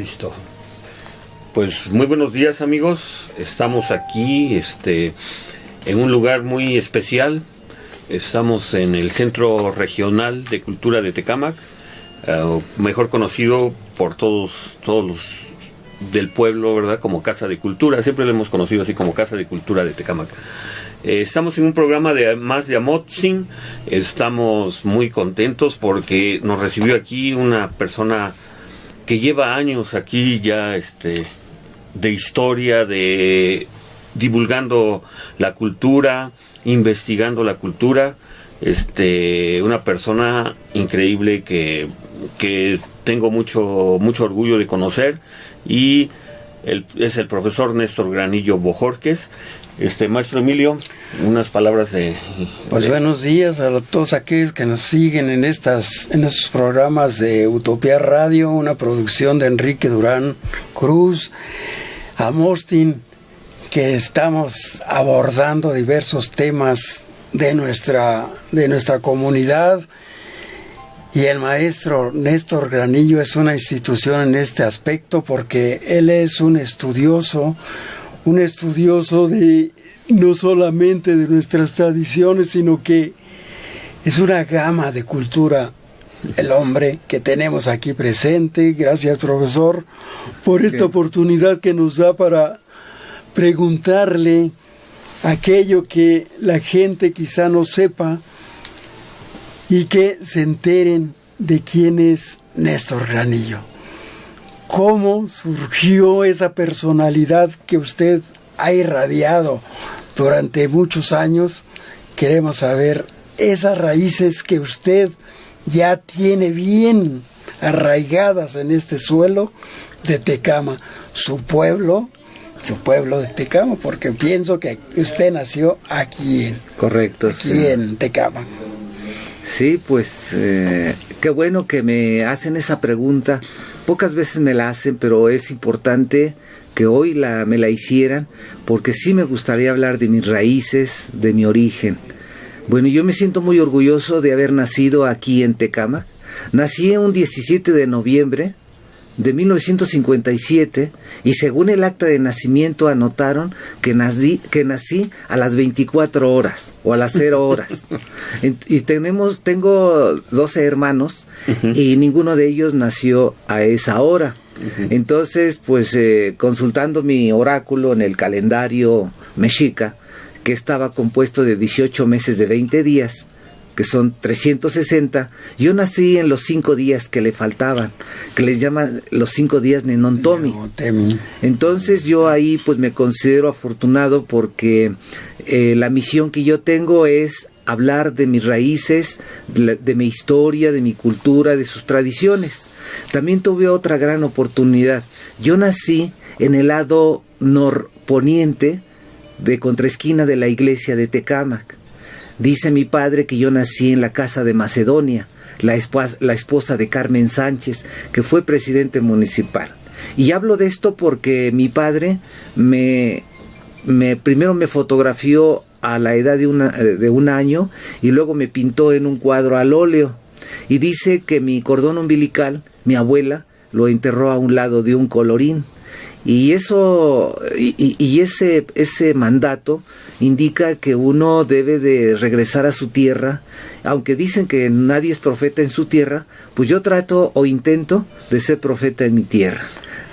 Listo. Pues muy buenos días, amigos. Estamos aquí en un lugar muy especial. Estamos en el Centro Regional de Cultura de Tecámac, mejor conocido por todos los del pueblo, ¿verdad? Como Casa de Cultura. Siempre lo hemos conocido así como Casa de Cultura de Tecámac. Estamos en un programa de Más de Amotzin. Estamos muy contentos porque nos recibió aquí una persona que lleva años aquí ya de historia, de divulgando la cultura, investigando la cultura. Una persona increíble que tengo mucho orgullo de conocer, y es el profesor Néstor Granillo Bojorquez. Maestro Emilio, unas palabras de... Pues buenos días a todos aquellos que nos siguen en estos programas de Utopía Radio, una producción de Enrique Durán Cruz, Amotzin, que estamos abordando diversos temas de nuestra comunidad. Y el maestro Néstor Granillo es una institución en este aspecto porque él es un estudioso de no solamente de nuestras tradiciones, sino que es una gama de cultura el hombre que tenemos aquí presente. Gracias, profesor, por esta oportunidad que nos da para preguntarle aquello que la gente quizá no sepa y que se enteren de quién es Néstor Granillo. ¿Cómo surgió esa personalidad que usted ha irradiado durante muchos años? Queremos saber esas raíces que usted ya tiene bien arraigadas en este suelo de Tecámac, su pueblo de Tecámac, porque pienso que usted nació aquí en Tecámac. Sí, pues qué bueno que me hacen esa pregunta. Pocas veces me la hacen, pero es importante que hoy me la hicieran, porque sí me gustaría hablar de mis raíces, de mi origen. Bueno, yo me siento muy orgulloso de haber nacido aquí en Tecámac. Nací un 17 de noviembre de 1957, y según el acta de nacimiento anotaron que nací a las 24 horas o a las 0 horas. Y tengo 12 hermanos, y ninguno de ellos nació a esa hora. Entonces, pues consultando mi oráculo en el calendario mexica, que estaba compuesto de 18 meses de 20 días, que son 360, yo nací en los 5 días que le faltaban, que les llaman los 5 días Nenontomi. Entonces yo ahí pues me considero afortunado, porque la misión que yo tengo es hablar de mis raíces, de mi historia, de mi cultura, de sus tradiciones. También tuve otra gran oportunidad. Yo nací en el lado norponiente de contraesquina de la iglesia de Tecámac. Dice mi padre que yo nací en la casa de Macedonia, la esposa de Carmen Sánchez, que fue presidente municipal. Y hablo de esto porque mi padre primero me fotografió a la edad de un año, y luego me pintó en un cuadro al óleo. Y dice que mi cordón umbilical, mi abuela, lo enterró a un lado de un colorín. Y eso y ese mandato indica que uno debe de regresar a su tierra. Aunque dicen que nadie es profeta en su tierra, pues yo trato o intento de ser profeta en mi tierra.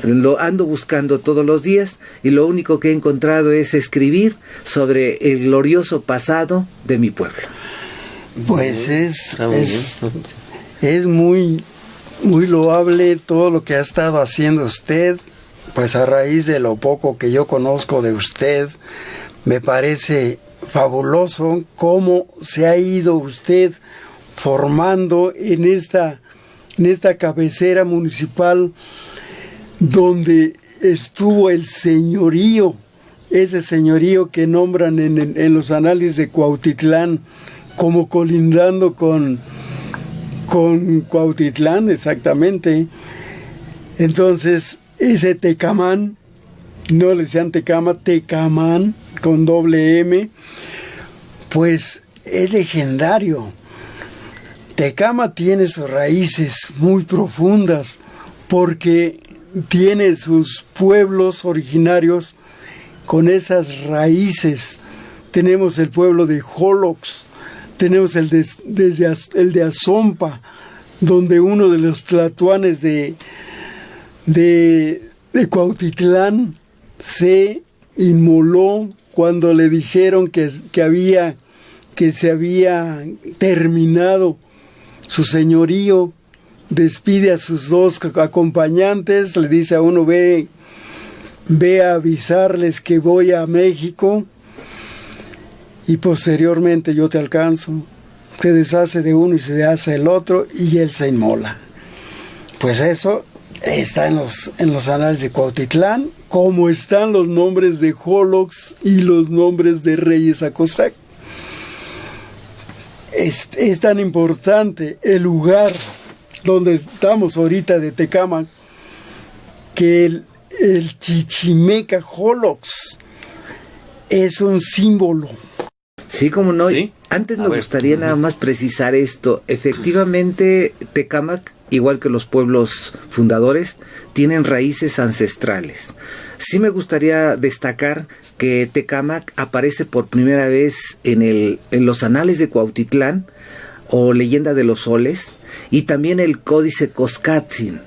Lo ando buscando todos los días, y lo único que he encontrado es escribir sobre el glorioso pasado de mi pueblo. Pues es muy loable todo lo que ha estado haciendo usted. Pues a raíz de lo poco que yo conozco de usted, me parece fabuloso cómo se ha ido usted formando en esta cabecera municipal, donde estuvo el señorío, ese señorío que nombran en los análisis de Cuautitlán como colindando con Cuautitlán, exactamente. Entonces, ese Tecamán, no le decían Tecámac, Tecamán con doble M, pues es legendario. Tecámac tiene sus raíces muy profundas, porque tiene sus pueblos originarios con esas raíces. Tenemos el pueblo de Jolox, tenemos el de Azompa, donde uno de los tlatoanes de Cuautitlán se inmoló cuando le dijeron que se había terminado su señorío. Despide a sus dos acompañantes, le dice a uno, ve a avisarles que voy a México y posteriormente yo te alcanzo. Se deshace de uno y se deshace del otro y él se inmola. Pues eso está en los anales de Cuautitlán, como están los nombres de Jolox y los nombres de Reyes Acostac. Es tan importante el lugar donde estamos ahorita de Tecámac, que el chichimeca Jolox es un símbolo. Sí, como no. ¿Sí? Antes me gustaría nada más precisar esto. Efectivamente, Tecámac, igual que los pueblos fundadores, tienen raíces ancestrales. Sí me gustaría destacar que Tecámac aparece por primera vez en los anales de Cuautitlán, o Leyenda de los Soles, y también el Códice Coscatzin.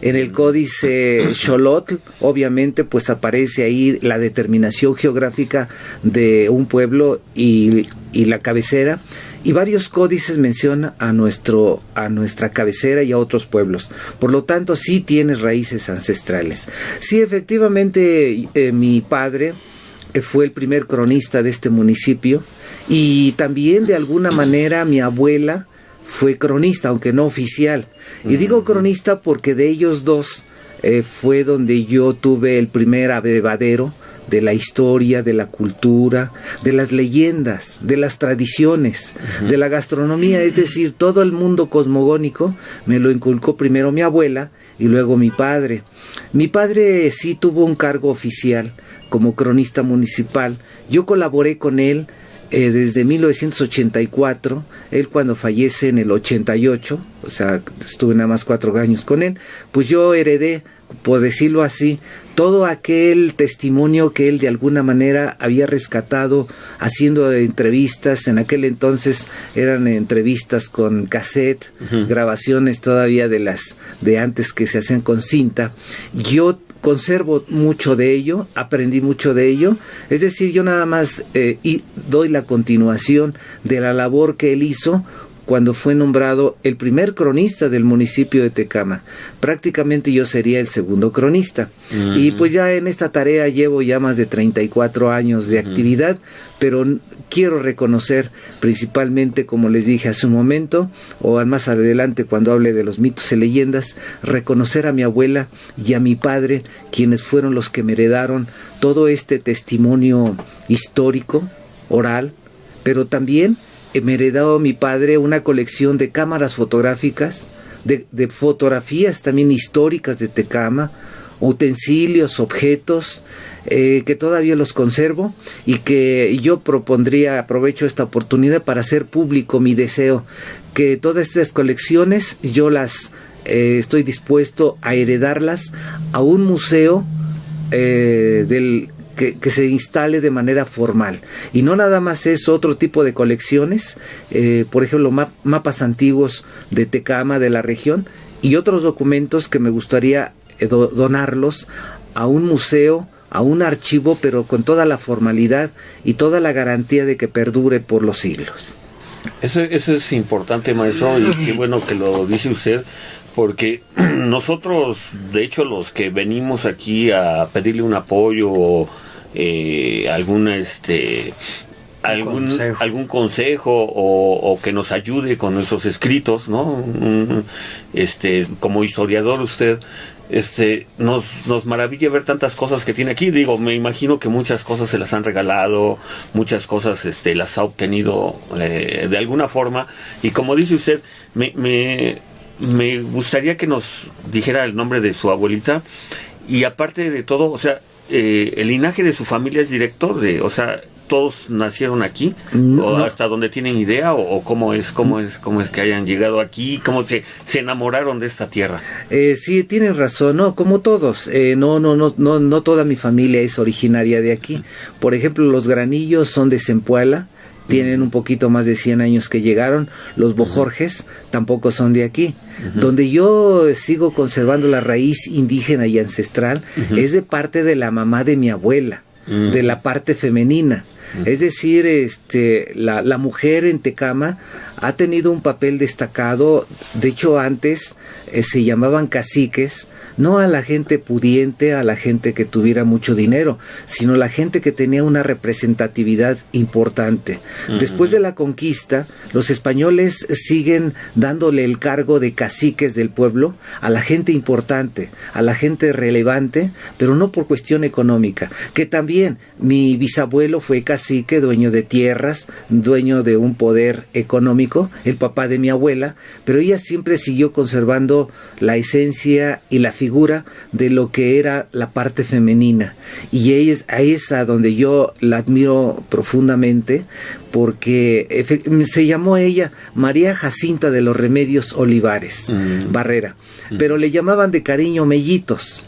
En el Códice Xolotl, obviamente, pues aparece ahí la determinación geográfica de un pueblo y la cabecera, y varios códices mencionan a nuestra cabecera y a otros pueblos. Por lo tanto, sí tiene raíces ancestrales. Sí, efectivamente, mi padre fue el primer cronista de este municipio, y también de alguna manera mi abuela fue cronista, aunque no oficial. Y digo cronista porque de ellos dos fue donde yo tuve el primer abrevadero de la historia, de la cultura, de las leyendas, de las tradiciones, de la gastronomía. Es decir, todo el mundo cosmogónico me lo inculcó primero mi abuela y luego mi padre. Mi padre sí tuvo un cargo oficial como cronista municipal. Yo colaboré con él desde 1984, él cuando fallece en el 88, o sea, estuve nada más 4 años con él, pues yo heredé, por decirlo así, todo aquel testimonio que él de alguna manera había rescatado haciendo entrevistas. En aquel entonces eran entrevistas con cassette, grabaciones todavía de antes que se hacían con cinta. Yo conservo mucho de ello, aprendí mucho de ello, es decir, yo nada más doy la continuación de la labor que él hizo cuando fue nombrado el primer cronista del municipio de Tecámac. Prácticamente yo sería el segundo cronista. Y pues ya en esta tarea llevo ya más de 34 años de actividad, pero quiero reconocer principalmente, como les dije hace un momento, o más adelante cuando hable de los mitos y leyendas, reconocer a mi abuela y a mi padre, quienes fueron los que me heredaron todo este testimonio histórico, oral, pero también me heredó mi padre una colección de cámaras fotográficas, de fotografías también históricas de Tecámac, utensilios, objetos, que todavía los conservo y que yo aprovecho esta oportunidad para hacer público mi deseo, que todas estas colecciones yo las estoy dispuesto a heredarlas a un museo que se instale de manera formal. Y no nada más es otro tipo de colecciones, por ejemplo, mapas antiguos de Tecámac, de la región, y otros documentos que me gustaría donarlos a un museo, a un archivo, pero con toda la formalidad y toda la garantía de que perdure por los siglos. Eso es importante, maestro, y qué bueno que lo dice usted, porque nosotros, de hecho, los que venimos aquí a pedirle un apoyo o algún consejo o que nos ayude con nuestros escritos, ¿no? Como historiador usted nos maravilla ver tantas cosas que tiene aquí. Digo, me imagino que muchas cosas se las han regalado, muchas cosas las ha obtenido de alguna forma, y como dice usted, me gustaría que nos dijera el nombre de su abuelita, y aparte de todo, o sea, el linaje de su familia es directo, todos nacieron aquí, o hasta donde tienen idea, o cómo es que hayan llegado aquí, cómo se enamoraron de esta tierra. Sí, tienes razón, no, como todos, no toda mi familia es originaria de aquí. Por ejemplo, los Granillos son de Zempoala, tienen un poquito más de 100 años que llegaron. Los Bojorges tampoco son de aquí. Donde yo sigo conservando la raíz indígena y ancestral es de parte de la mamá de mi abuela, de la parte femenina. Es decir, la mujer en Tecama ha tenido un papel destacado. De hecho, antes se llamaban caciques, no a la gente pudiente, a la gente que tuviera mucho dinero, sino la gente que tenía una representatividad importante. Después de la conquista, los españoles siguen dándole el cargo de caciques del pueblo a la gente importante, a la gente relevante, pero no por cuestión económica. Que también mi bisabuelo fue cacique, dueño de tierras, dueño de un poder económico, el papá de mi abuela, pero ella siempre siguió conservando la esencia y la figura de lo que era la parte femenina, y ahí es a donde yo la admiro profundamente, porque se llamó ella María Jacinta de los Remedios Olivares Barrera, pero le llamaban de cariño Mellitos,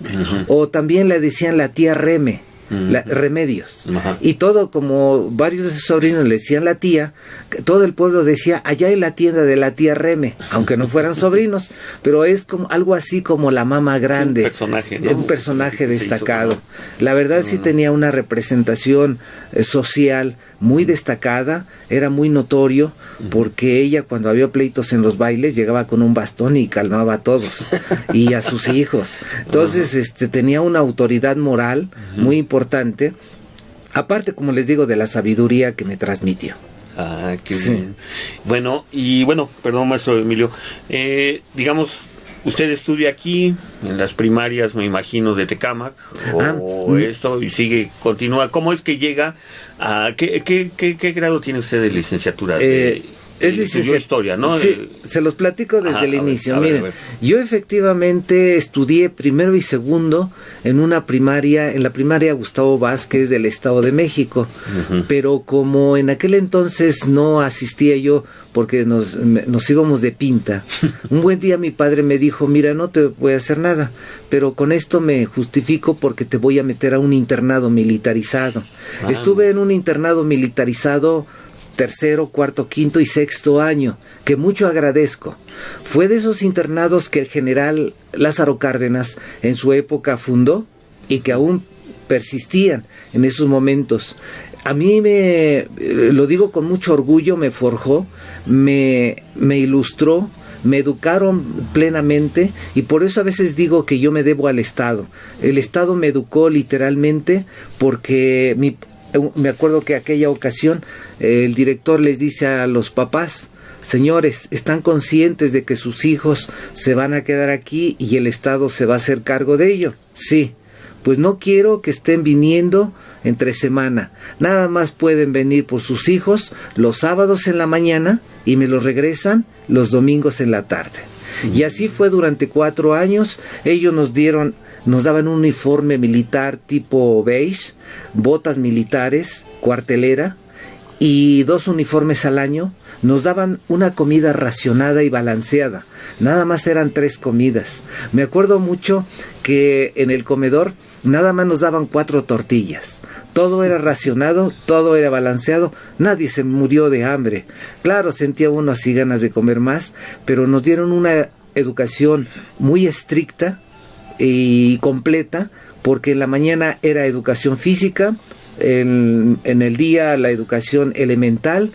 o también le decían la tía Reme, Remedios. Y todo, como varios de sus sobrinos le decían la tía, todo el pueblo decía, allá en la tienda de la tía Reme, aunque no fueran sobrinos, pero es como algo así como la mama grande, un personaje, ¿no? Un personaje destacado. La verdad sí tenía una representación social muy destacada, era muy notorio, porque ella, cuando había pleitos en los bailes, llegaba con un bastón y calmaba a todos y a sus hijos. Entonces tenía una autoridad moral muy importante, aparte, como les digo, de la sabiduría que me transmitió. Ah, qué bien. Bueno, perdón, maestro Emilio, digamos, usted estudia aquí en las primarias, me imagino, de Tecámac, y continúa. ¿Cómo es que llega a qué grado tiene usted de licenciatura? Estudió historia, ¿no? Sí, se los platico desde el inicio. Miren, yo efectivamente estudié primero y segundo en la primaria Gustavo Vázquez del Estado de México, pero como en aquel entonces no asistía yo porque nos íbamos de pinta, un buen día mi padre me dijo, mira, no te voy a hacer nada, pero con esto me justifico porque te voy a meter a un internado militarizado. Estuve en un internado militarizado tercero, cuarto, quinto y sexto año, que mucho agradezco. Fue de esos internados que el general Lázaro Cárdenas en su época fundó y que aún persistían en esos momentos. A mí lo digo con mucho orgullo, me forjó, me ilustró, me educaron plenamente, y por eso a veces digo que yo me debo al Estado. El Estado me educó literalmente, porque me acuerdo que aquella ocasión el director les dice a los papás, señores, ¿están conscientes de que sus hijos se van a quedar aquí y el Estado se va a hacer cargo de ello? Sí. Pues no quiero que estén viniendo entre semana, nada más pueden venir por sus hijos los sábados en la mañana y me los regresan los domingos en la tarde. Y así fue durante 4 años. Ellos nos daban un uniforme militar tipo beige, botas militares, cuartelera y 2 uniformes al año. Nos daban una comida racionada y balanceada. Nada más eran 3 comidas. Me acuerdo mucho que en el comedor nada más nos daban 4 tortillas. Todo era racionado, todo era balanceado, nadie se murió de hambre. Claro, sentía uno así ganas de comer más, pero nos dieron una educación muy estricta y completa, porque en la mañana era educación física, en el día la educación elemental,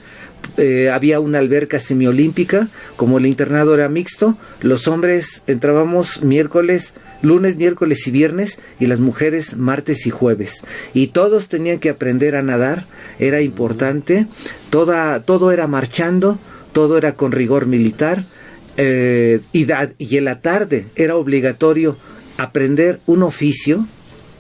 había una alberca semiolímpica. Como el internado era mixto, los hombres entrábamos lunes, miércoles y viernes, y las mujeres martes y jueves, y todos tenían que aprender a nadar. Era importante, todo era marchando, todo era con rigor militar, y en la tarde era obligatorio aprender un oficio,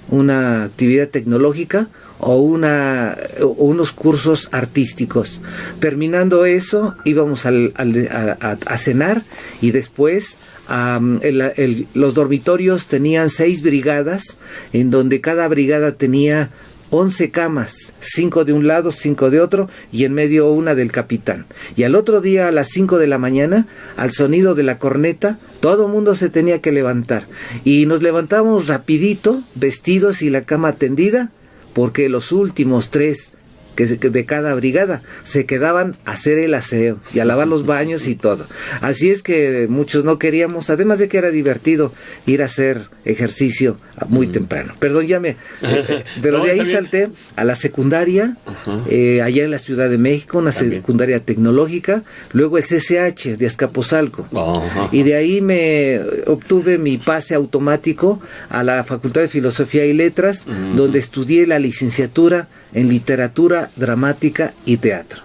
una actividad tecnológica o unos cursos artísticos. Terminando eso, íbamos a cenar, y después los dormitorios tenían 6 brigadas, en donde cada brigada tenía 11 camas, 5 de un lado, 5 de otro, y en medio una del capitán. Y al otro día a las 5 de la mañana, al sonido de la corneta, todo el mundo se tenía que levantar. Y nos levantábamos rapidito, vestidos y la cama tendida, porque los últimos 3 de cada brigada se quedaban a hacer el aseo y a lavar los baños y todo. Así es que muchos no queríamos, además de que era divertido ir a hacer ejercicio muy temprano. Perdón, pero No, de ahí está bien. salté a la secundaria, allá en la Ciudad de México, una También. secundaria tecnológica, luego el CCH de Azcapotzalco. Ajá. Y de ahí me obtuve mi pase automático a la Facultad de Filosofía y Letras, donde estudié la licenciatura en literatura dramática y teatro.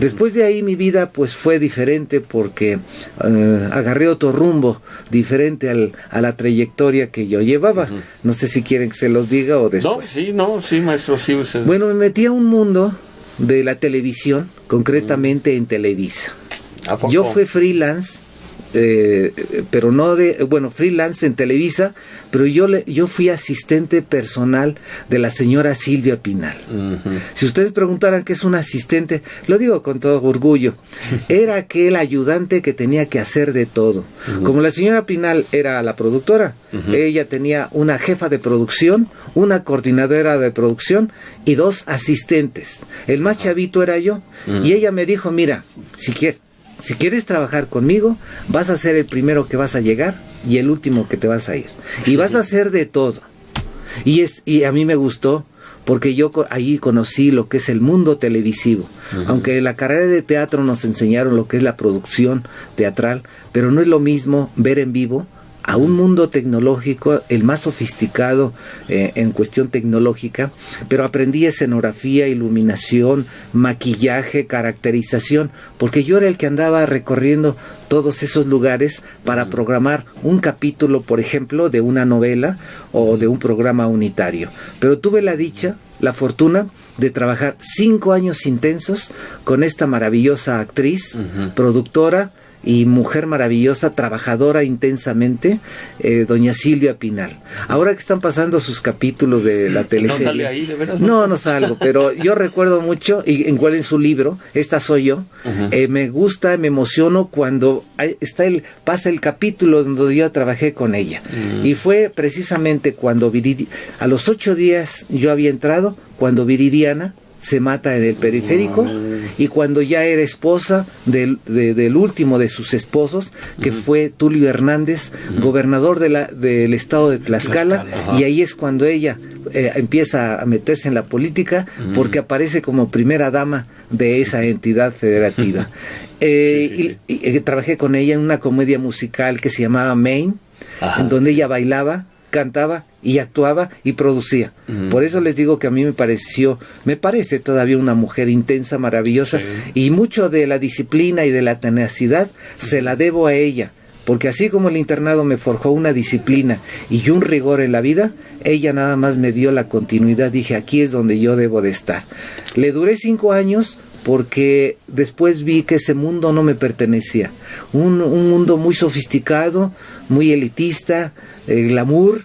Después de ahí mi vida pues fue diferente porque agarré otro rumbo diferente a la trayectoria que yo llevaba. No sé si quieren que se los diga o después. Sí, maestro, sí. Usted. Bueno, me metí a un mundo de la televisión, concretamente en Televisa. ¿A poco? Yo fui freelance, pero no freelance en Televisa, pero yo fui asistente personal de la señora Silvia Pinal. Si ustedes preguntaran qué es un asistente, lo digo con todo orgullo, era aquel ayudante que tenía que hacer de todo. Como la señora Pinal era la productora, ella tenía una jefa de producción, una coordinadora de producción y 2 asistentes. El más chavito era yo, y ella me dijo, mira, si quieres trabajar conmigo, vas a ser el primero que vas a llegar y el último que te vas a ir. Y vas a hacer de todo. Y a mí me gustó porque yo ahí conocí lo que es el mundo televisivo. Aunque en la carrera de teatro nos enseñaron lo que es la producción teatral, pero no es lo mismo ver en vivo a un mundo tecnológico, el más sofisticado en cuestión tecnológica, pero aprendí escenografía, iluminación, maquillaje, caracterización, porque yo era el que andaba recorriendo todos esos lugares para programar un capítulo, por ejemplo, de una novela o de un programa unitario. Pero tuve la dicha, la fortuna de trabajar 5 años intensos con esta maravillosa actriz, productora, y mujer maravillosa, trabajadora intensamente, doña Silvia Pinal. Ahora que están pasando sus capítulos de la teleserie... ¿No sale ahí, de veras? No salgo, pero yo recuerdo mucho, y igual en su libro, Esta soy yo, me gusta, me emociono cuando pasa el capítulo donde yo trabajé con ella. Y fue precisamente cuando a los 8 días yo había entrado, cuando Viridiana se mata en el periférico, y cuando ya era esposa del último de sus esposos, que fue Tulio Hernández, gobernador del estado de Tlaxcala, y ahí es cuando ella empieza a meterse en la política, porque aparece como primera dama de esa entidad federativa. Y trabajé con ella en una comedia musical que se llamaba Maine, en donde ella bailaba, cantaba y actuaba y producía. Por eso les digo que a mí me parece todavía una mujer intensa, maravillosa, y mucho de la disciplina y de la tenacidad se la debo a ella, porque así como el internado me forjó una disciplina y un rigor en la vida, ella nada más me dio la continuidad. Dije, aquí es donde yo debo de estar. Le duré 5 años porque después vi que ese mundo no me pertenecía. Un mundo muy sofisticado, muy elitista, glamour,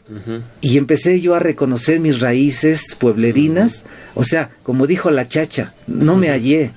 y empecé yo a reconocer mis raíces pueblerinas. O sea, como dijo la Chacha, no me hallé.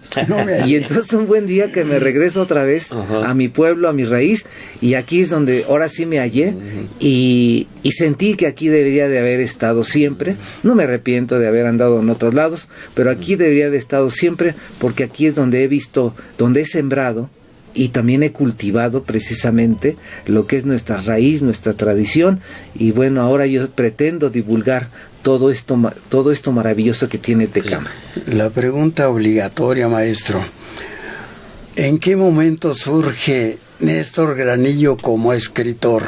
Y entonces un buen día que me regreso otra vez a mi pueblo, a mi raíz, y aquí es donde ahora sí me hallé, y sentí que aquí debería de haber estado siempre. No me arrepiento de haber andado en otros lados, pero aquí debería de haber estado siempre, porque aquí es donde he visto, donde he sembrado y también he cultivado precisamente lo que es nuestra raíz, nuestra tradición, y bueno, ahora yo pretendo divulgar todo esto maravilloso que tiene Tecama. La pregunta obligatoria, maestro: ¿en qué momento surge Néstor Granillo como escritor?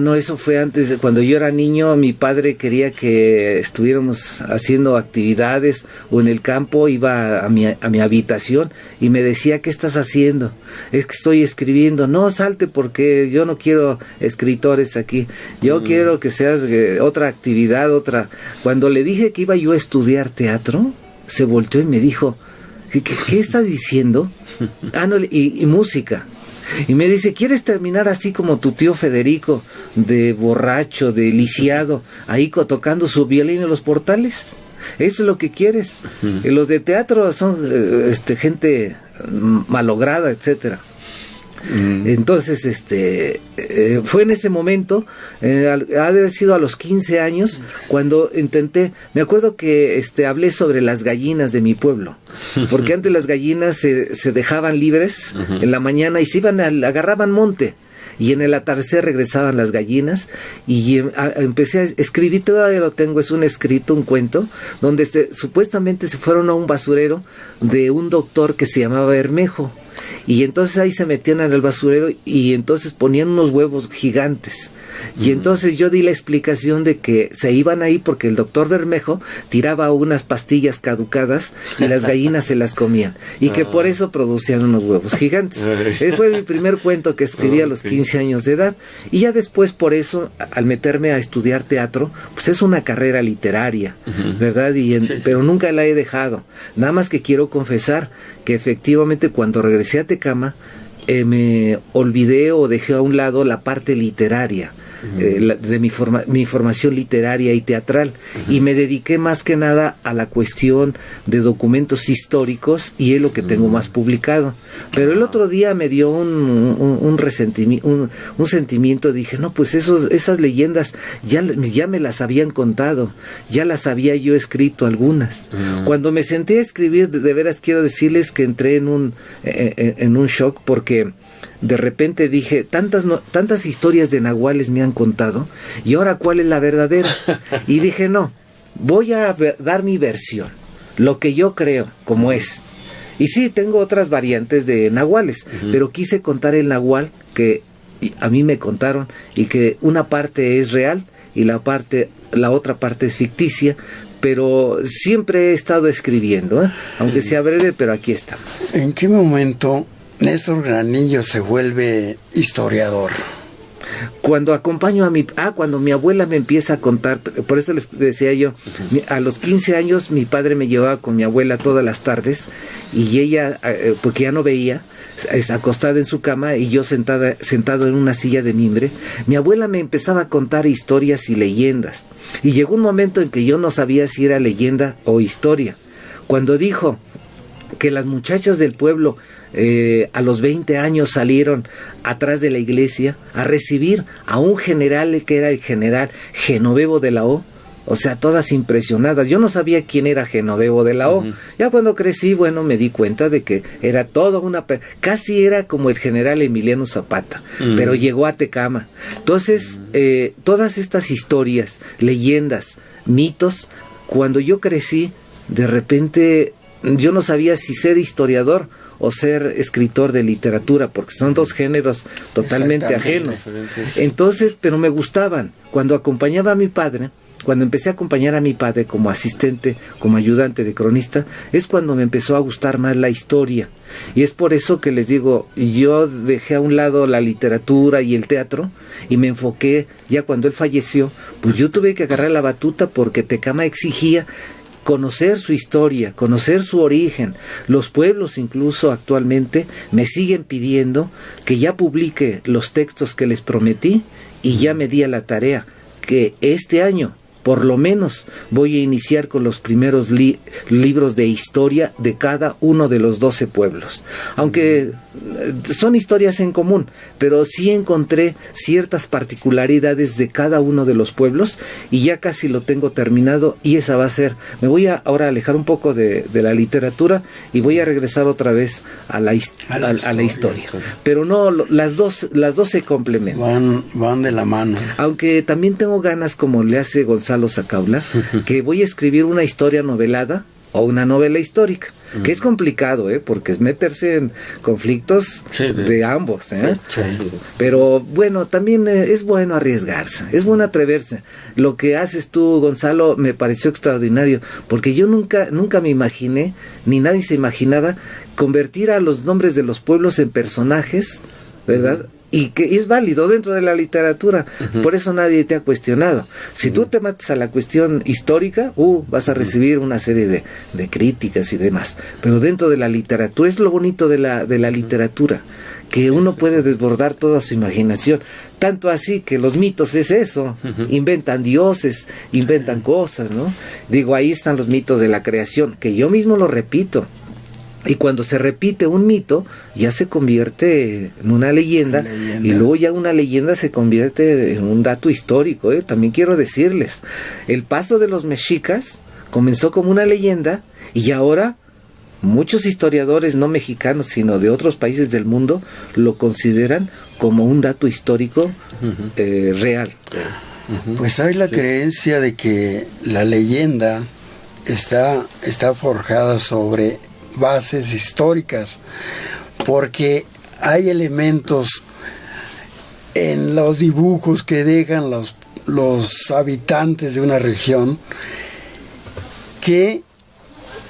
No, eso fue antes de cuando yo era niño. Mi padre quería que estuviéramos haciendo actividades o en el campo. Iba a mi habitación y me decía, ¿qué estás haciendo? Es que estoy escribiendo. No, salte, porque yo no quiero escritores aquí. Yo quiero que seas otra actividad, otra. Cuando le dije que iba yo a estudiar teatro, se volteó y me dijo, ¿qué estás diciendo? No, y música. Y me dice, ¿quieres terminar así como tu tío Federico, de borracho, de lisiado, ahí tocando su violín en los portales? ¿Eso es lo que quieres? Y los de teatro son gente malograda, etcétera. Entonces, fue en ese momento, ha de haber sido a los 15 años, cuando intenté, me acuerdo que hablé sobre las gallinas de mi pueblo, porque antes las gallinas se dejaban libres en la mañana y se iban, agarraban monte, y en el atardecer regresaban las gallinas, y empecé a escribir, todavía lo tengo, es un escrito, un cuento, donde supuestamente se fueron a un basurero de un doctor que se llamaba Bermejo. Y entonces ahí se metían en el basurero y entonces ponían unos huevos gigantes. Y entonces yo di la explicación de que se iban ahí porque el doctor Bermejo tiraba unas pastillas caducadas y las gallinas se las comían. Y que por eso producían unos huevos gigantes. Fue mi primer cuento que escribí a los 15 años de edad. Y ya después, por eso, al meterme a estudiar teatro, pues es una carrera literaria, ¿verdad? Pero nunca la he dejado. Nada más que quiero confesar que efectivamente cuando regresé a Tecama, me olvidé o dejé a un lado la parte literaria de mi formación literaria y teatral, y me dediqué más que nada a la cuestión de documentos históricos, y es lo que tengo más publicado. Pero el otro día me dio un resentimiento, un sentimiento. Dije, no, pues esas leyendas ya me las habían contado, ya las había yo escrito algunas. Cuando me senté a escribir, de veras quiero decirles que entré en un shock, porque de repente dije, tantas historias de nahuales me han contado, y ahora ¿cuál es la verdadera? Y dije, no, voy a dar mi versión, lo que yo creo, como es. Y sí, tengo otras variantes de nahuales, pero quise contar el nahual que a mí me contaron, y que una parte es real y la otra parte es ficticia, pero siempre he estado escribiendo, aunque sea breve, pero aquí estamos. ¿En qué momento Néstor Granillo se vuelve historiador? Cuando acompaño cuando mi abuela me empieza a contar, por eso les decía yo, a los 15 años mi padre me llevaba con mi abuela todas las tardes, y ella, porque ya no veía, acostada en su cama y yo sentado en una silla de mimbre, mi abuela me empezaba a contar historias y leyendas, y llegó un momento en que yo no sabía si era leyenda o historia. Cuando dijo que las muchachas del pueblo a los 20 años salieron atrás de la iglesia a recibir a un general que era el general Genovevo de la O, o sea, todas impresionadas. Yo no sabía quién era Genovevo de la O. Ya cuando crecí, bueno, me di cuenta de que era casi era como el general Emiliano Zapata, pero llegó a Tecama. Entonces, todas estas historias, leyendas, mitos, cuando yo crecí, de repente yo no sabía si ser historiador o ser escritor de literatura, porque son dos géneros totalmente ajenos. Entonces, pero me gustaban. Cuando acompañaba a mi padre, cuando empecé a acompañar a mi padre como asistente, como ayudante de cronista, es cuando me empezó a gustar más la historia. Y es por eso que les digo, yo dejé a un lado la literatura y el teatro y me enfoqué, ya cuando él falleció, pues yo tuve que agarrar la batuta, porque Tecama exigía conocer su historia, conocer su origen. Los pueblos incluso actualmente me siguen pidiendo que ya publique los textos que les prometí, y ya me di a la tarea que este año por lo menos voy a iniciar con los primeros libros de historia de cada uno de los 12 pueblos. Aunque son historias en común, pero sí encontré ciertas particularidades de cada uno de los pueblos, y ya casi lo tengo terminado, y esa va a ser. Me voy a ahora alejar un poco de la literatura y voy a regresar otra vez a la historia. Pero no, las dos se complementan. Van de la mano. Aunque también tengo ganas, como le hace Gonzalo Sacaula, que voy a escribir una historia novelada o una novela histórica, que es complicado, porque es meterse en conflictos de ambos, Sí. Pero bueno, también es bueno arriesgarse, es bueno atreverse. Lo que haces tú, Gonzalo, me pareció extraordinario, porque yo nunca me imaginé, ni nadie se imaginaba, convertir a los nombres de los pueblos en personajes, ¿verdad? Y que es válido dentro de la literatura, por eso nadie te ha cuestionado. Si tú te matas a la cuestión histórica, vas a recibir una serie de críticas y demás, pero dentro de la literatura, es lo bonito de la literatura, que uno puede desbordar toda su imaginación. Tanto así que los mitos es eso, inventan dioses, inventan cosas, ¿no? Digo, ahí están los mitos de la creación, que yo mismo lo repito. Y cuando se repite un mito, ya se convierte en una leyenda, y luego ya una leyenda se convierte en un dato histórico, ¿eh? También quiero decirles, el paso de los mexicas comenzó como una leyenda, y ahora muchos historiadores no mexicanos, sino de otros países del mundo, lo consideran como un dato histórico real. Pues hay la creencia de que la leyenda está forjada sobre bases históricas, porque hay elementos en los dibujos que dejan los habitantes de una región que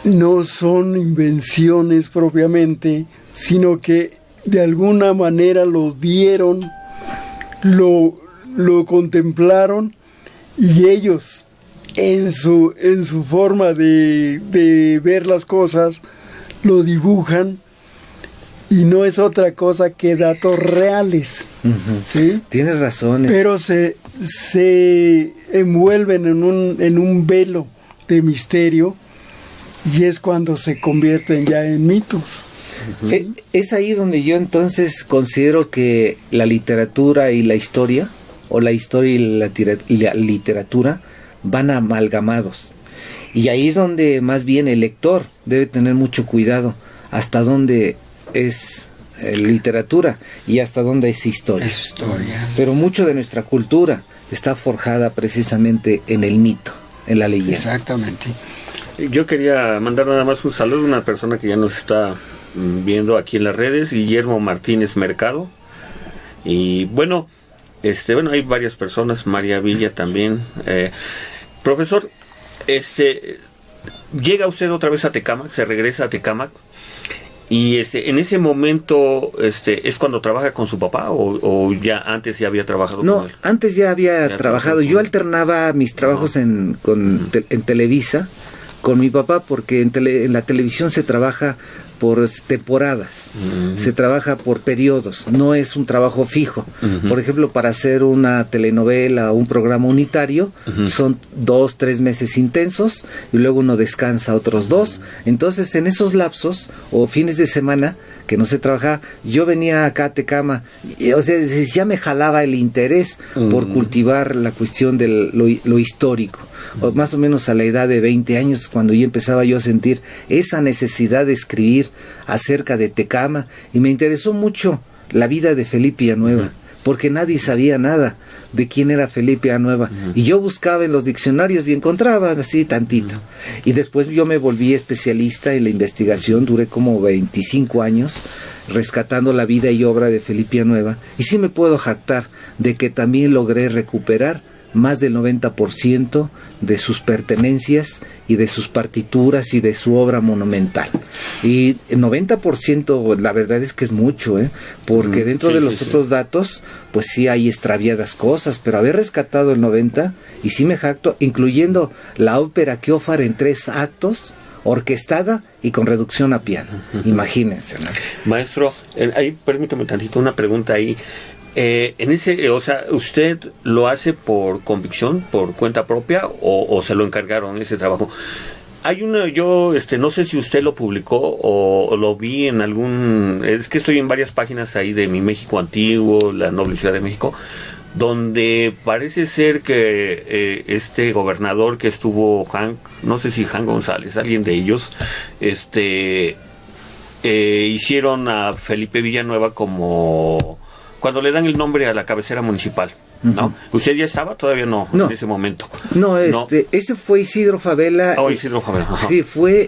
no son invenciones propiamente, sino que de alguna manera lo vieron, lo contemplaron, y ellos en su forma de ver las cosas lo dibujan, y no es otra cosa que datos reales. ¿Sí? Tienes razón. Pero se envuelven en un velo de misterio, y es cuando se convierten ya en mitos. Es ahí donde yo entonces considero que la literatura y la historia, o la historia y la literatura, van amalgamados. Y ahí es donde más bien el lector debe tener mucho cuidado hasta dónde es literatura y hasta dónde es historia. Es historia. Pero mucho de nuestra cultura está forjada precisamente en el mito, en la leyenda. Exactamente. Yo quería mandar nada más un saludo a una persona que ya nos está viendo aquí en las redes, Guillermo Martínez Mercado. Y bueno, hay varias personas, María Villa también. Profesor, llega usted otra vez a Tecámac, se regresa a Tecámac, y en ese momento es cuando trabaja con su papá, o ya antes ya había trabajado con él. No, antes ya había trabajado. Yo alternaba mis trabajos en Televisa con mi papá, porque en la televisión se trabaja por temporadas, se trabaja por periodos, no es un trabajo fijo. Por ejemplo, para hacer una telenovela o un programa unitario, son 2-3 meses intensos, y luego uno descansa otros 2. Entonces, en esos lapsos o fines de semana que no se trabajaba, yo venía acá a Tecámac, o sea, ya me jalaba el interés por cultivar la cuestión de lo histórico. O más o menos a la edad de 20 años, cuando yo empezaba yo a sentir esa necesidad de escribir acerca de Tecámac, y me interesó mucho la vida de Felipe Villanueva, porque nadie sabía nada de quién era Felipe Villanueva, y yo buscaba en los diccionarios y encontraba así tantito, y después yo me volví especialista en la investigación, duré como 25 años rescatando la vida y obra de Felipe Villanueva, y sí me puedo jactar de que también logré recuperar más del 90% de sus pertenencias y de sus partituras y de su obra monumental. Y el 90%, la verdad es que es mucho, porque dentro de los otros datos, pues sí hay extraviadas cosas, pero haber rescatado el 90%, y sí me jacto, incluyendo la ópera Queófar en 3 actos, orquestada y con reducción a piano. Imagínense, ¿no? Maestro, ahí permítame tantito una pregunta ahí. ¿Usted lo hace por convicción, por cuenta propia, o se lo encargaron ese trabajo? Hay yo no sé si usted lo publicó o lo vi en es que estoy en varias páginas ahí de Mi México Antiguo, La Noble Ciudad de México, donde parece ser que este gobernador que estuvo, no sé si Jan González, alguien de ellos, hicieron a Felipe Villanueva como cuando le dan el nombre a la cabecera municipal, ¿no? ¿Usted ya estaba? Todavía no, en ese momento. No, ese fue Isidro Favela. Isidro Favela. Ajá. Sí, fue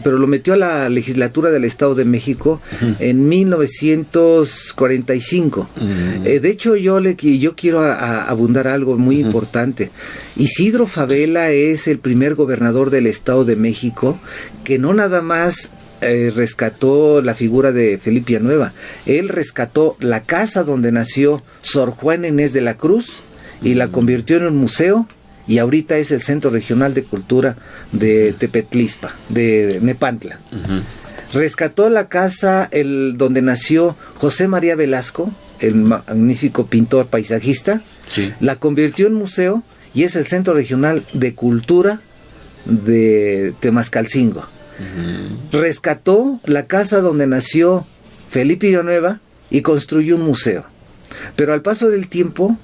pero lo metió a la legislatura del Estado de México en 1945. De hecho, yo quiero abundar algo muy importante. Isidro Favela es el primer gobernador del Estado de México que no nada más rescató la figura de Felipe Villanueva, él rescató la casa donde nació Sor Juana Inés de la Cruz y la convirtió en un museo, y ahorita es el Centro Regional de Cultura de Tepetlispa, de Nepantla. rescató la casa donde nació José María Velasco, el magnífico pintor paisajista, Sí. la convirtió en museo y es el Centro Regional de Cultura de Temascalcingo. Rescató la casa donde nació Felipe Villanueva y construyó un museo. Pero al paso del tiempo,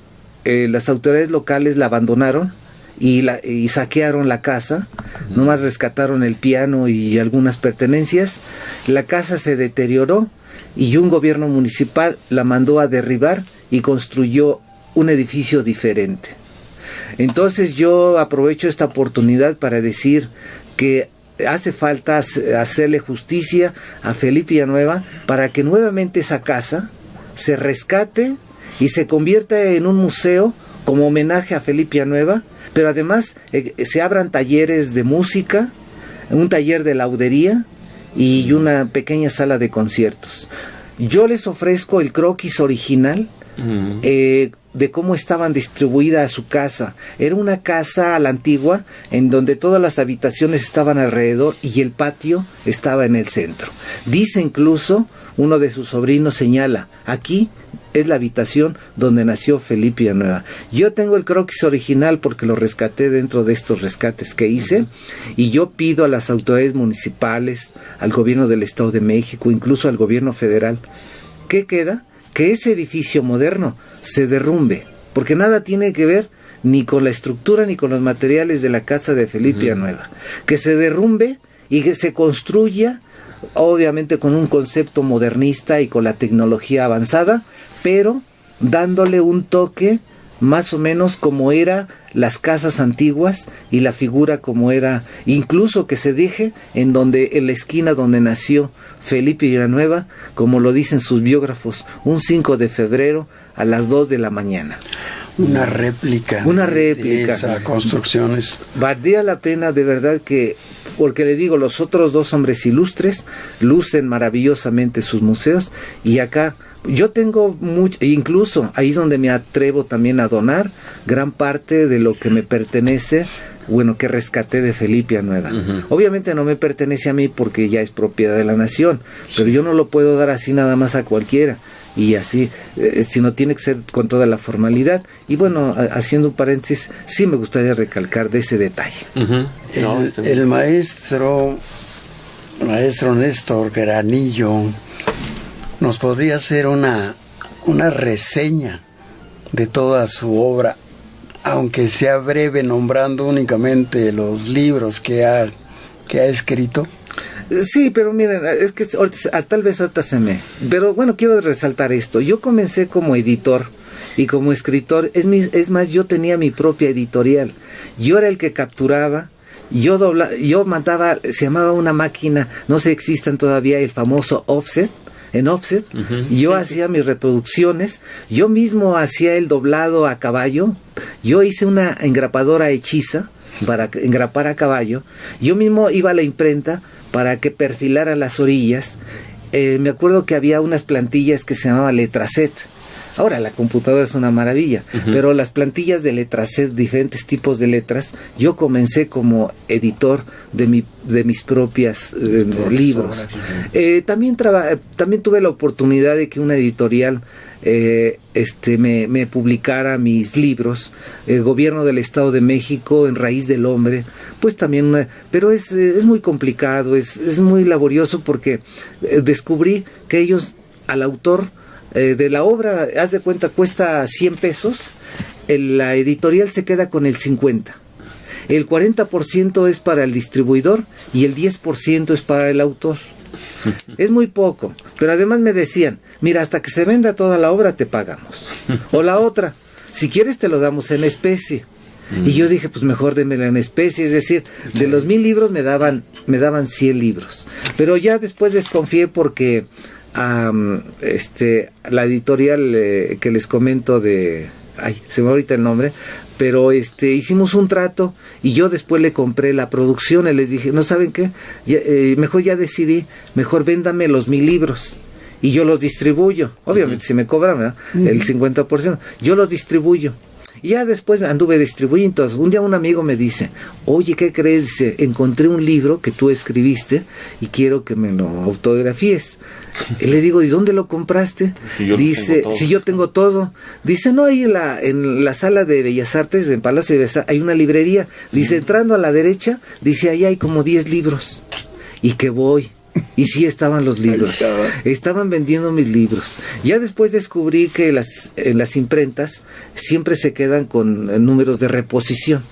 las autoridades locales la abandonaron y saquearon la casa. Nomás rescataron el piano y algunas pertenencias. La casa se deterioró y un gobierno municipal la mandó a derribar y construyó un edificio diferente. Entonces yo aprovecho esta oportunidad para decir que hace falta hacerle justicia a Felipe Villanueva para que nuevamente esa casa se rescate y se convierta en un museo como homenaje a Felipe Villanueva, pero además se abran talleres de música, un taller de laudería y una pequeña sala de conciertos. Yo les ofrezco el croquis original de cómo estaban distribuidas su casa. Era una casa a la antigua en donde todas las habitaciones estaban alrededor y el patio estaba en el centro. Dice incluso, uno de sus sobrinos señala, aquí es la habitación donde nació Felipe Villanueva. Yo tengo el croquis original porque lo rescaté dentro de estos rescates que hice, y yo pido a las autoridades municipales, al gobierno del Estado de México, incluso al gobierno federal, ¿qué queda? Que ese edificio moderno se derrumbe, porque nada tiene que ver ni con la estructura ni con los materiales de la casa de Felipe Villanueva. Que se derrumbe y que se construya, obviamente con un concepto modernista y con la tecnología avanzada, pero dándole un toque más o menos como era las casas antiguas y la figura como era, incluso que se deje en la esquina donde nació Felipe Villanueva, como lo dicen sus biógrafos, un 5 de febrero a las 2 de la mañana. Una réplica. De esa construcción. Valdría la pena de verdad que, porque le digo, los otros dos hombres ilustres lucen maravillosamente sus museos, y acá yo tengo mucho, incluso ahí es donde me atrevo también a donar gran parte de lo que me pertenece, bueno, que rescaté de Felipe Villanueva. Obviamente no me pertenece a mí porque ya es propiedad de la nación, pero yo no lo puedo dar así nada más a cualquiera, y así, sino tiene que ser con toda la formalidad. Y bueno, haciendo un paréntesis, sí me gustaría recalcar de ese detalle. El maestro Néstor Granillo nos podría hacer una reseña de toda su obra, aunque sea breve, nombrando únicamente los libros que ha escrito. Sí, pero miren, es que tal vez ahorita pero bueno, quiero resaltar esto. Yo comencé como editor y como escritor, es más, yo tenía mi propia editorial. Yo era el que capturaba, yo mandaba, se llamaba una máquina, no sé si existan todavía, el famoso offset. En offset, yo hacía mis reproducciones, yo mismo hacía el doblado a caballo, yo hice una engrapadora hechiza para engrapar a caballo, yo mismo iba a la imprenta para que perfilara las orillas. Me acuerdo que había unas plantillas que se llamaban Letraset. Ahora la computadora es una maravilla, pero las plantillas de Letraset, diferentes tipos de letras, yo comencé como editor de mis propias libros. También tuve la oportunidad de que una editorial me publicara mis libros, Gobierno del Estado de México, En Raíz del Hombre, pues también, pero es muy complicado, es muy laborioso, porque descubrí que ellos, al autor de la obra, haz de cuenta, cuesta 100 pesos, la editorial se queda con el 50. El 40% es para el distribuidor y el 10% es para el autor. Es muy poco, pero además me decían, mira, hasta que se venda toda la obra te pagamos. O la otra, si quieres te lo damos en especie. Y yo dije, pues mejor démela en especie, es decir, de los 1000 libros me daban 100 libros. Pero ya después desconfié porque la editorial que les comento se me va ahorita el nombre, pero hicimos un trato y yo después le compré la producción y les dije, no, ¿saben qué? Mejor ya decidí, mejor véndame los 1000 libros y yo los distribuyo. Obviamente si me cobran, ¿verdad? El 50%, yo los distribuyo. Y ya después anduve distribuyendo. Entonces, un día un amigo me dice, oye, ¿qué crees? Dice, encontré un libro que tú escribiste y quiero que me lo autografíes. Y le digo, ¿y dónde lo compraste? Dice, si yo tengo todo. Dice, no, ahí en la sala de Bellas Artes, en Palacio de Bellas Artes, hay una librería. Dice, entrando a la derecha, dice, ahí hay como 10 libros. Y que voy. Y sí estaban los libros, estaban vendiendo mis libros. Ya después descubrí que en las imprentas siempre se quedan con números de reposición.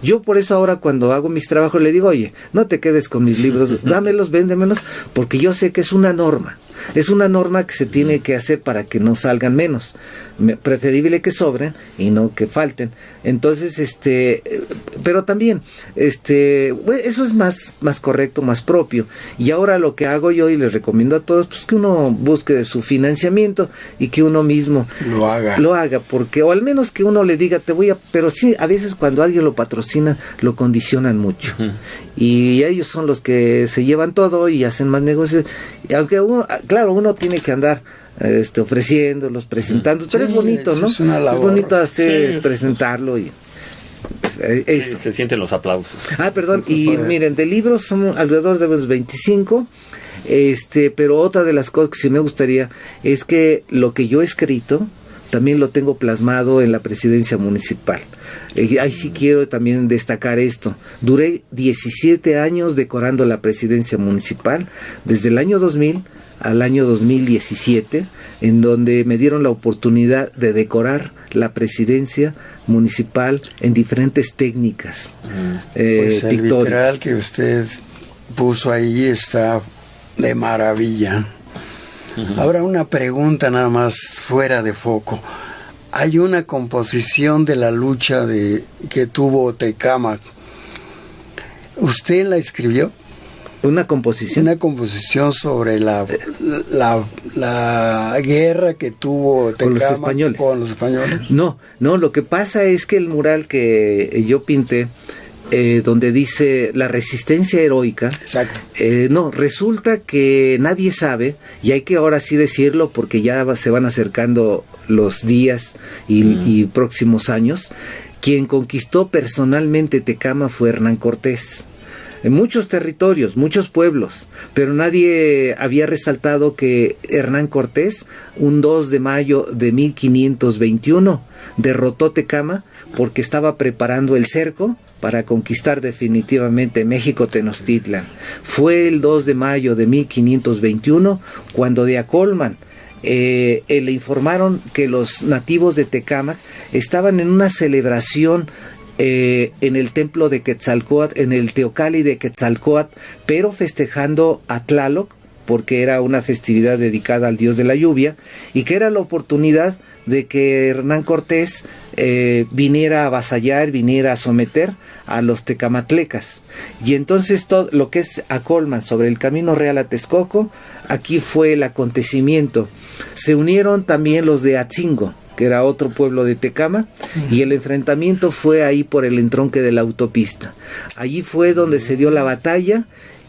Yo por eso ahora cuando hago mis trabajos le digo, oye, no te quedes con mis libros, dámelos, véndemelos, porque yo sé que es una norma que se tiene que hacer para que no salgan menos. Preferible que sobren y no que falten. Entonces, pero también, eso es más correcto, más propio. Y ahora lo que hago yo y les recomiendo a todos, pues que uno busque su financiamiento y que uno mismo lo haga, porque, o al menos que uno le diga, pero sí, a veces cuando alguien lo patrocina, lo condicionan mucho. Y ellos son los que se llevan todo y hacen más negocios. Aunque uno tiene que andar ofreciéndolos, presentando, pero es bonito, ¿no? Es bonito presentarlo y se sienten los aplausos. Perdón, y miren, de libros son alrededor de los 25, pero otra de las cosas que sí me gustaría es que lo que yo he escrito también lo tengo plasmado en la presidencia municipal. Ahí sí quiero también destacar esto. Duré 17 años decorando la presidencia municipal, desde el año 2000 al año 2017, en donde me dieron la oportunidad de decorar la presidencia municipal en diferentes técnicas. Pues el vitral que usted puso ahí está de maravilla. Ahora una pregunta nada más fuera de foco. Hay una composición de la lucha que tuvo Tecámac. ¿Usted la escribió? ¿Una composición? Una composición sobre la guerra que tuvo Tecámac con los españoles. No, lo que pasa es que el mural que yo pinté, donde dice la resistencia heroica. Exacto. No, resulta que nadie sabe, y hay que ahora sí decirlo porque ya se van acercando los días y próximos años. Quien conquistó personalmente Tecámac fue Hernán Cortés. En muchos territorios, muchos pueblos, pero nadie había resaltado que Hernán Cortés, un 2 de mayo de 1521, derrotó Tecámac porque estaba preparando el cerco para conquistar definitivamente México Tenochtitlan. Fue el 2 de mayo de 1521 cuando de Acolman le informaron que los nativos de Tecámac estaban en una celebración en el templo de Quetzalcóatl, en el Teocalli de Quetzalcóatl, pero festejando a Tlaloc, porque era una festividad dedicada al dios de la lluvia, y que era la oportunidad de que Hernán Cortés viniera a avasallar, viniera a someter a los tecamatlecas. Y entonces todo lo que es Acolman, sobre el camino real a Texcoco, aquí fue el acontecimiento. Se unieron también los de Atzingo, que era otro pueblo de Tecámac, y el enfrentamiento fue ahí por el entronque de la autopista. Allí fue donde se dio la batalla,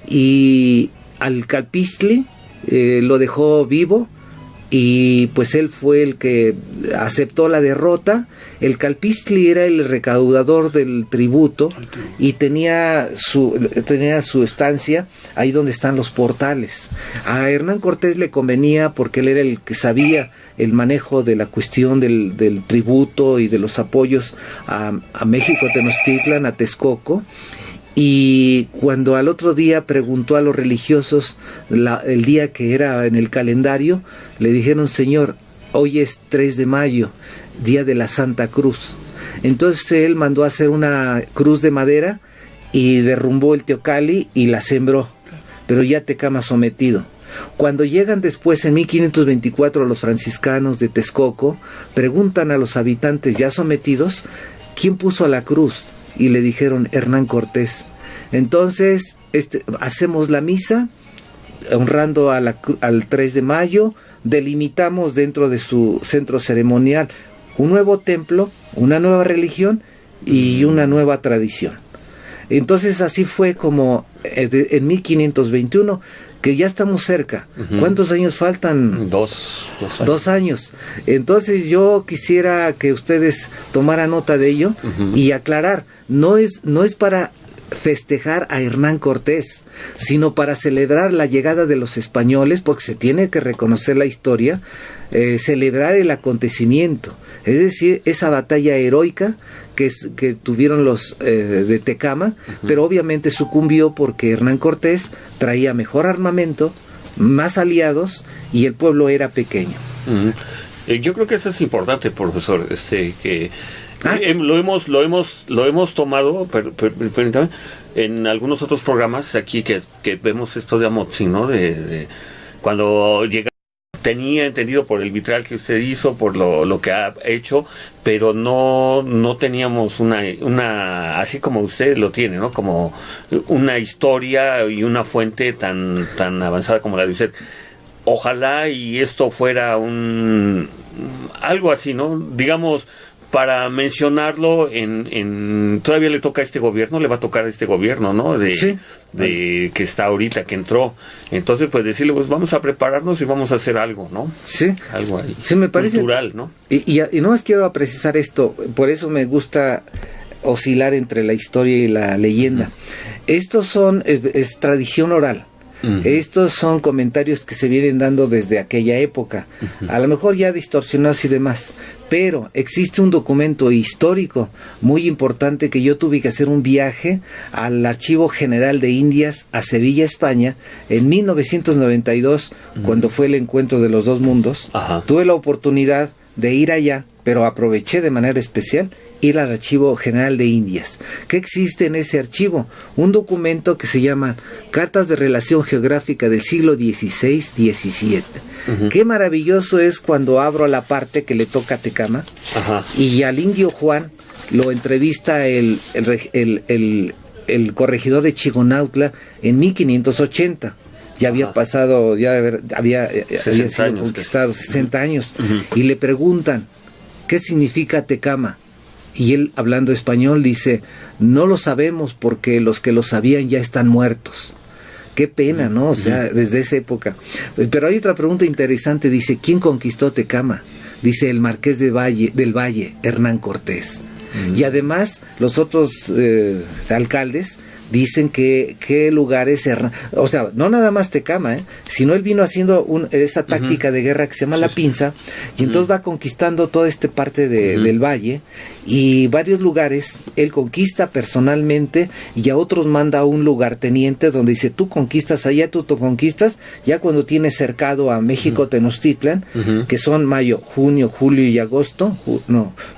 y al Calpistli lo dejó vivo, y pues él fue el que aceptó la derrota. El Calpistli era el recaudador del tributo y tenía su estancia ahí donde están los portales. A Hernán Cortés le convenía porque él era el que sabía el manejo de la cuestión del tributo y de los apoyos a México Tenochtitlan, a Texcoco. Y cuando al otro día preguntó a los religiosos el día que era en el calendario, le dijeron: Señor, hoy es 3 de mayo, día de la Santa Cruz. Entonces él mandó a hacer una cruz de madera y derrumbó el Teocalli y la sembró, pero ya Tecámac sometido. Cuando llegan después en 1524 los franciscanos de Texcoco, preguntan a los habitantes ya sometidos, ¿quién puso la cruz? Y le dijeron: Hernán Cortés. Entonces hacemos la misa honrando al 3 de mayo, delimitamos dentro de su centro ceremonial un nuevo templo, una nueva religión y una nueva tradición. Entonces así fue como en 1521 que ya estamos cerca. ¿Cuántos años faltan? 2 años. 2 años. Entonces yo quisiera que ustedes tomaran nota de ello y aclarar, no es para festejar a Hernán Cortés, sino para celebrar la llegada de los españoles, porque se tiene que reconocer la historia, celebrar el acontecimiento, es decir, esa batalla heroica que tuvieron los de Tecama, pero obviamente sucumbió porque Hernán Cortés traía mejor armamento, más aliados, y el pueblo era pequeño. Yo creo que eso es importante, profesor, que lo hemos tomado permítame, en algunos otros programas aquí que vemos esto de Amotzin, ¿no? De cuando llega, tenía entendido por el vitral que usted hizo, por lo que ha hecho, pero no teníamos una así como usted lo tiene, ¿no? Como una historia y una fuente tan avanzada como la de usted. Ojalá y esto fuera algo así, ¿no? Digamos, para mencionarlo todavía le toca a este gobierno, le va a tocar a este gobierno, ¿no? Que está ahorita, que entró. Entonces, pues decirle, pues vamos a prepararnos y vamos a hacer algo, ¿no? Sí. Algo ahí. Sí, me parece cultural, ¿no? Y no más quiero precisar esto, por eso me gusta oscilar entre la historia y la leyenda. Estos es tradición oral. Estos son comentarios que se vienen dando desde aquella época, a lo mejor ya distorsionados y demás, pero existe un documento histórico muy importante que yo tuve que hacer un viaje al Archivo General de Indias a Sevilla, España, en 1992, cuando fue el encuentro de los dos mundos. Tuve la oportunidad de ir allá, pero aproveché de manera especial ir al Archivo General de Indias. ¿Qué existe en ese archivo? Un documento que se llama Cartas de Relación Geográfica del siglo XVI-XVII. Qué maravilloso es cuando abro la parte que le toca a Tecama y al indio Juan lo entrevista el corregidor de Chigonautla en 1580. Ya había pasado, había sido conquistado 60 años. Y le preguntan, ¿qué significa Tecama? Y él, hablando español, dice, no lo sabemos porque los que lo sabían ya están muertos. Qué pena, ¿no? O sea, desde esa época. Pero hay otra pregunta interesante, dice, ¿quién conquistó Tecama? Dice el marqués del Valle, Hernán Cortés. Y además, los otros alcaldes dicen que qué lugares, o sea, no nada más Tecama, sino él vino haciendo esa táctica de guerra que se llama la pinza, y entonces va conquistando toda esta parte del valle, y varios lugares él conquista personalmente, y a otros manda a un lugarteniente donde dice, tú conquistas allá, tú conquistas, ya cuando tienes cercado a México, Tenochtitlan, que son mayo, junio, julio y agosto,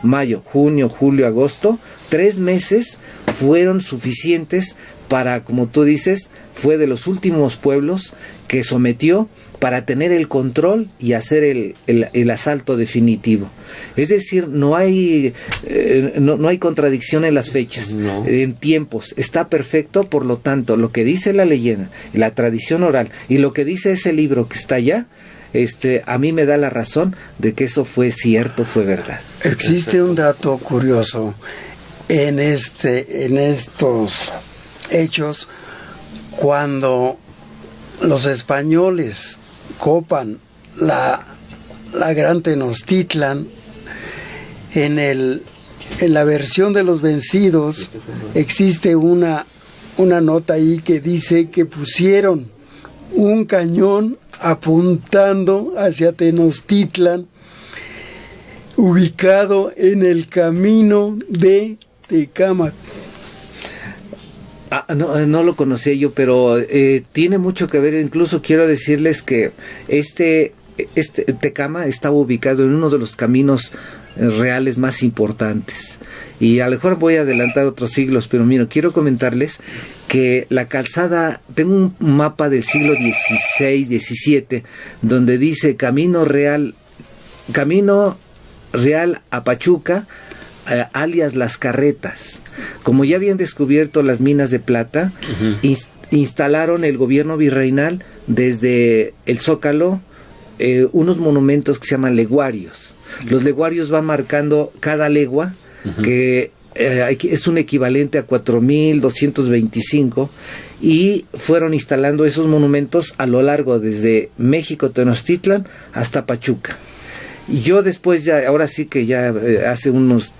mayo, junio, julio, agosto, 3 meses fueron suficientes para, como tú dices, fue de los últimos pueblos que sometió para tener el control y hacer el asalto definitivo. Es decir, no hay contradicción en las fechas, en tiempos, está perfecto. Por lo tanto, lo que dice la leyenda, la tradición oral y lo que dice ese libro que está allá, a mí me da la razón de que eso fue cierto, fue verdad. Existe un dato curioso en estos hechos. Cuando los españoles copan la gran Tenochtitlan, en la versión de los vencidos existe una nota ahí que dice que pusieron un cañón apuntando hacia Tenochtitlan, ubicado en el camino de Tecámac. No lo conocía yo, pero tiene mucho que ver. Incluso quiero decirles que este Tecama estaba ubicado en uno de los caminos reales más importantes. Y a lo mejor voy a adelantar otros siglos, pero mira, quiero comentarles que la calzada, tengo un mapa del siglo XVI, XVII, donde dice Camino Real a Pachuca, alias Las Carretas. Como ya habían descubierto las minas de plata, instalaron el gobierno virreinal desde el Zócalo unos monumentos que se llaman leguarios. Los leguarios van marcando cada legua que es un equivalente a 4.225, y fueron instalando esos monumentos a lo largo desde México, Tenochtitlan, hasta Pachuca. Y yo después, ya, ahora sí que ya hace unos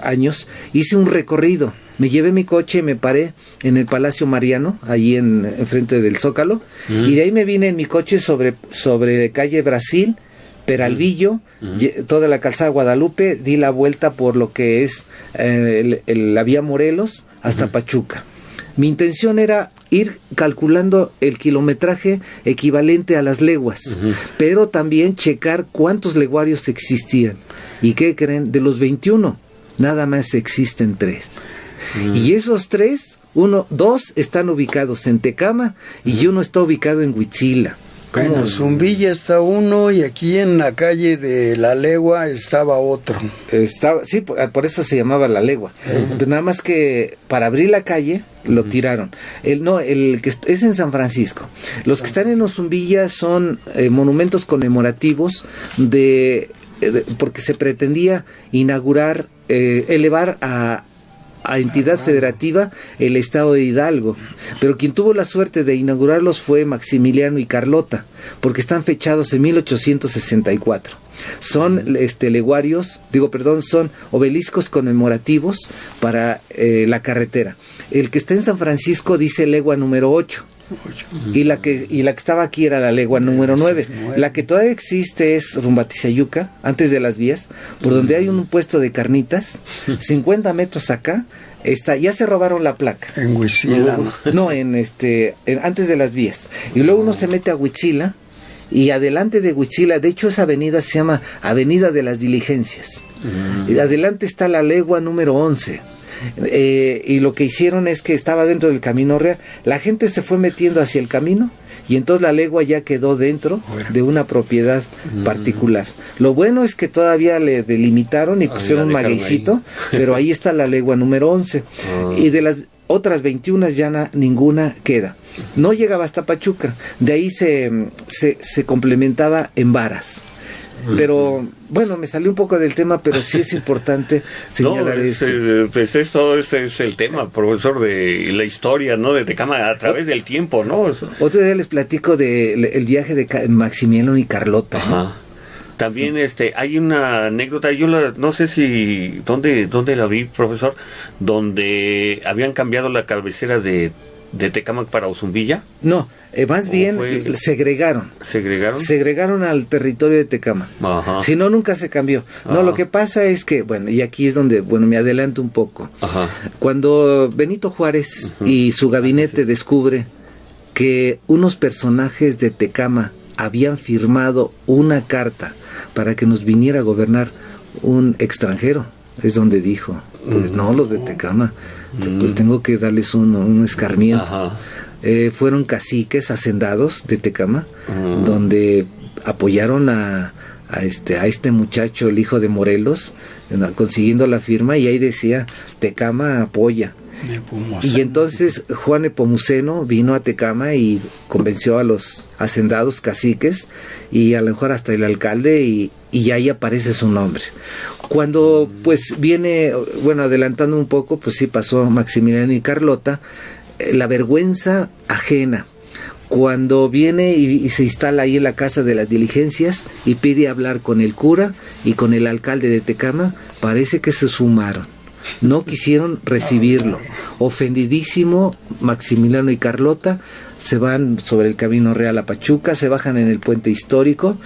años, hice un recorrido. Me llevé mi coche y me paré en el Palacio Mariano, ahí enfrente del Zócalo, y de ahí me vine en mi coche sobre calle Brasil, Peralvillo, toda la calzada Guadalupe, di la vuelta por lo que es la vía Morelos hasta Pachuca. Mi intención era ir calculando el kilometraje equivalente a las leguas, pero también checar cuántos leguarios existían. ¿Y qué creen? De los 21, nada más existen 3. Y esos 3, 2 están ubicados en Tecama y uno está ubicado en Huitzila. En Zumbilla está uno y aquí en la calle de La Legua estaba otro. Sí, por eso se llamaba La Legua. Nada más que para abrir la calle lo tiraron. El que es en San Francisco. Los que están en Zumbilla son monumentos conmemorativos porque se pretendía inaugurar, elevar a entidad federativa el estado de Hidalgo, pero quien tuvo la suerte de inaugurarlos fue Maximiliano y Carlota, porque están fechados en 1864. Son son obeliscos conmemorativos para la carretera. El que está en San Francisco dice legua número 8. Y la que estaba aquí era la legua número 9. La que todavía existe es rumbo a Tizayuca, antes de las vías, por donde hay un puesto de carnitas, 50 metros acá, ya se robaron la placa. En Huitzila. No, antes de las vías. Y luego uno se mete a Huitzila, y adelante de Huitzila, de hecho esa avenida se llama Avenida de las Diligencias. Y adelante está la legua número 11. Y lo que hicieron es que estaba dentro del camino real, la gente se fue metiendo hacia el camino y entonces la legua ya quedó dentro de una propiedad particular. Lo bueno es que todavía le delimitaron y pusieron un magueycito, pero ahí está la legua número 11. Y de las otras 21 ya ninguna queda. No llegaba hasta Pachuca, de ahí se complementaba en varas. Pero bueno, me salió un poco del tema, pero sí es importante señalar esto. Pues este es el tema, profesor, de la historia, ¿no? De Tecama a través del tiempo, ¿no? Otro día les platico del viaje de Maximiliano y Carlota. Ajá. También hay una anécdota, yo no sé si dónde la vi, profesor, donde habían cambiado la cabecera de Tecámac para Zumbilla. No, más bien segregaron. ¿Segregaron al territorio de Tecámac? Ajá. Si no, nunca se cambió. No, lo que pasa es que, y aquí es donde, me adelanto un poco. Ajá. Cuando Benito Juárez y su gabinete descubre que unos personajes de Tecámac habían firmado una carta para que nos viniera a gobernar un extranjero, es donde dijo, pues no, los de Tecámac, pues tengo que darles un escarmiento. Ajá. Fueron caciques, hacendados de Tecámac, donde apoyaron a este muchacho, el hijo de Morelos, consiguiendo la firma, y ahí decía, Tecámac apoya. Y entonces Juan Nepomuceno vino a Tecámac y convenció a los hacendados caciques y a lo mejor hasta el alcalde, y ahí aparece su nombre. Cuando pues viene, adelantando un poco, pues sí pasó Maximiliano y Carlota, la vergüenza ajena. Cuando viene y se instala ahí en la Casa de las Diligencias y pide hablar con el cura y con el alcalde de Tecámac, parece que se sumaron. No quisieron recibirlo. Ofendidísimo, Maximiliano y Carlota se van sobre el camino real a Pachuca, se bajan en el puente histórico,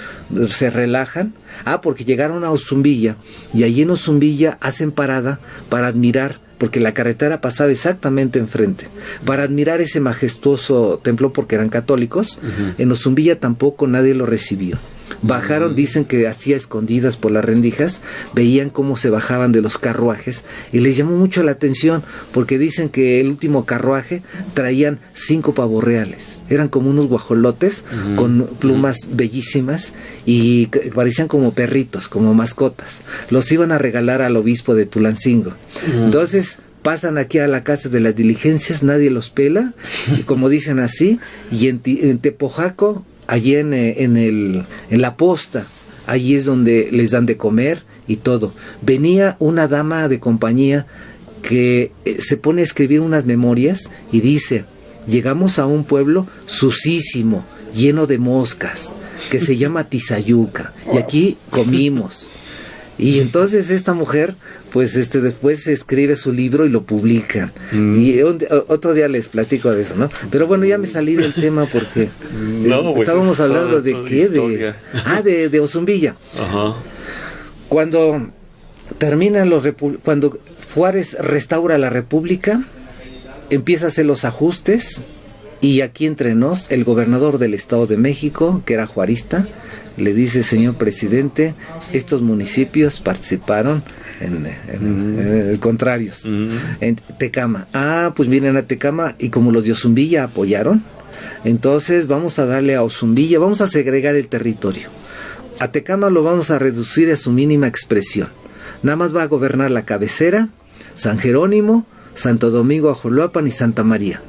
se relajan. Porque llegaron a Zumbilla, y allí en Zumbilla hacen parada para admirar, porque la carretera pasaba exactamente enfrente, para admirar ese majestuoso templo, porque eran católicos. En Zumbilla tampoco nadie lo recibió. Bajaron, dicen que así a escondidas por las rendijas, veían cómo se bajaban de los carruajes, y les llamó mucho la atención, porque dicen que el último carruaje traían 5 pavos reales, eran como unos guajolotes con plumas bellísimas, y parecían como perritos, como mascotas. Los iban a regalar al obispo de Tulancingo. Entonces pasan aquí a la Casa de las Diligencias, nadie los pela, como dicen así, y en Tepojaco, allí en la posta ahí es donde les dan de comer y todo. Venía una dama de compañía que se pone a escribir unas memorias y dice: llegamos a un pueblo sucísimo, lleno de moscas, que se llama Tizayuca, y aquí comimos. Y entonces esta mujer, pues después escribe su libro y lo publican. Y otro día les platico de eso, ¿no? Pero bueno, ya me salí del tema porque pues estábamos hablando de qué, de Osumbilla. Ajá. Cuando terminan cuando Juárez restaura la República, empieza a hacer los ajustes, y aquí entre nos, el gobernador del Estado de México, que era juarista, le dice: señor presidente, estos municipios participaron en el Contrarios, en Tecama. Pues vienen a Tecama, y como los de Osumbilla apoyaron, entonces vamos a darle a Osumbilla, vamos a segregar el territorio. A Tecama lo vamos a reducir a su mínima expresión. Nada más va a gobernar la cabecera, San Jerónimo, Santo Domingo Ajoloapan y Santa María.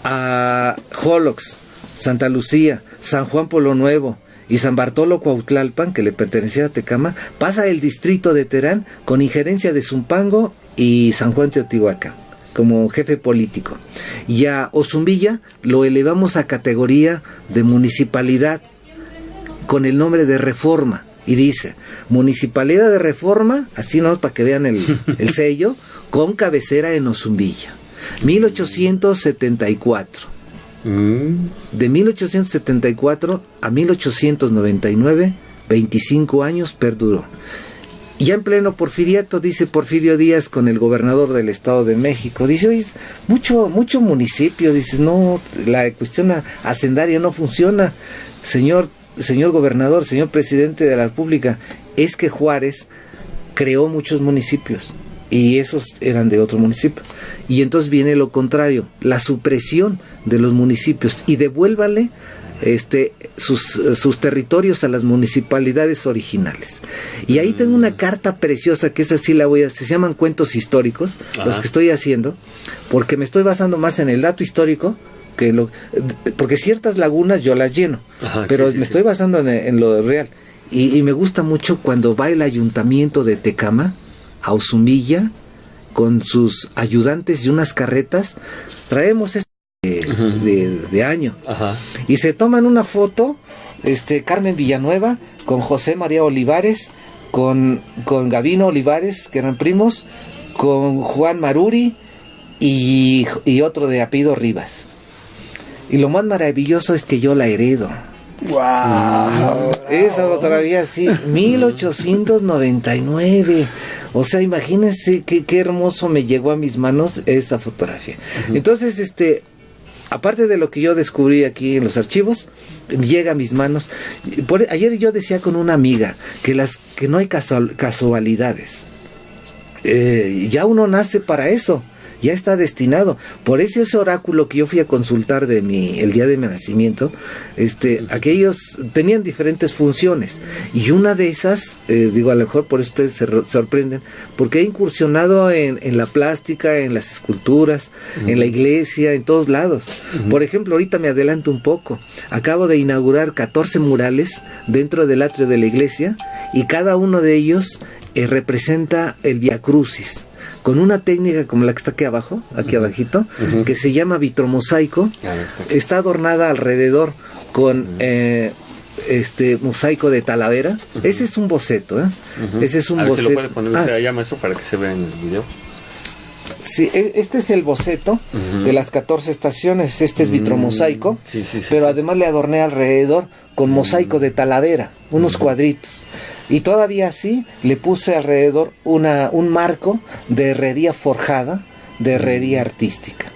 A Jolox, Santa Lucía, San Juan Polo Nuevo y San Bartolo Cuautlalpan, que le pertenecía a Tecama, pasa el distrito de Terán con injerencia de Zumpango y San Juan Teotihuacán como jefe político. Y a Osumbilla lo elevamos a categoría de municipalidad con el nombre de Reforma. Y dice: Municipalidad de Reforma, así no, para que vean el sello, con cabecera en Osumbilla. 1874. De 1874 a 1899, 25 años perduró. Y ya en pleno porfiriato, dice Porfirio Díaz con el gobernador del Estado de México, dice: oye, mucho municipio, dice, no, la cuestión hacendaria no funciona, señor gobernador, señor presidente de la República, es que Juárez creó muchos municipios y esos eran de otro municipio. Y entonces viene lo contrario, la supresión de los municipios, y devuélvale sus territorios a las municipalidades originales. Y ahí tengo una carta preciosa, que esa sí la se llaman cuentos históricos, los que estoy haciendo, porque me estoy basando más en el dato histórico, porque ciertas lagunas yo las lleno, pero me estoy basando en lo real. Y me gusta mucho cuando va el ayuntamiento de Tecama a Osumbilla con sus ayudantes y unas carretas. Traemos de año. Y se toman una foto, Carmen Villanueva con José María Olivares, con Gavino Olivares, que eran primos, con Juan Maruri y otro de apellido Rivas. Y lo más maravilloso es que yo la heredo. ¡Wow! Esa fotografía, sí, 1899. O sea, imagínense qué hermoso me llegó a mis manos esa fotografía. Entonces, aparte de lo que yo descubrí aquí en los archivos, llega a mis manos. Ayer yo decía con una amiga que no hay casualidades. Ya uno nace para eso. Ya está destinado. Por eso ese oráculo que yo fui a consultar el día de mi nacimiento, aquellos tenían diferentes funciones. Y una de esas, a lo mejor por eso ustedes se sorprenden, porque he incursionado en la plástica, en las esculturas, en la iglesia, en todos lados. Por ejemplo, ahorita me adelanto un poco. Acabo de inaugurar 14 murales dentro del atrio de la iglesia, y cada uno de ellos representa el Vía Crucis, con una técnica como la que está aquí abajo, aquí abajito, que se llama vitromosaico. Está adornada alrededor con mosaico de Talavera. Ese es un boceto, ese es un boceto. ¿Se lo puede poner usted allá, maestro, para que se vea en el video? Sí, este es el boceto de las 14 estaciones. Este es vitromosaico, pero además le adorné alrededor con mosaico de Talavera, unos cuadritos. Y todavía así le puse alrededor un marco de herrería forjada, de herrería artística.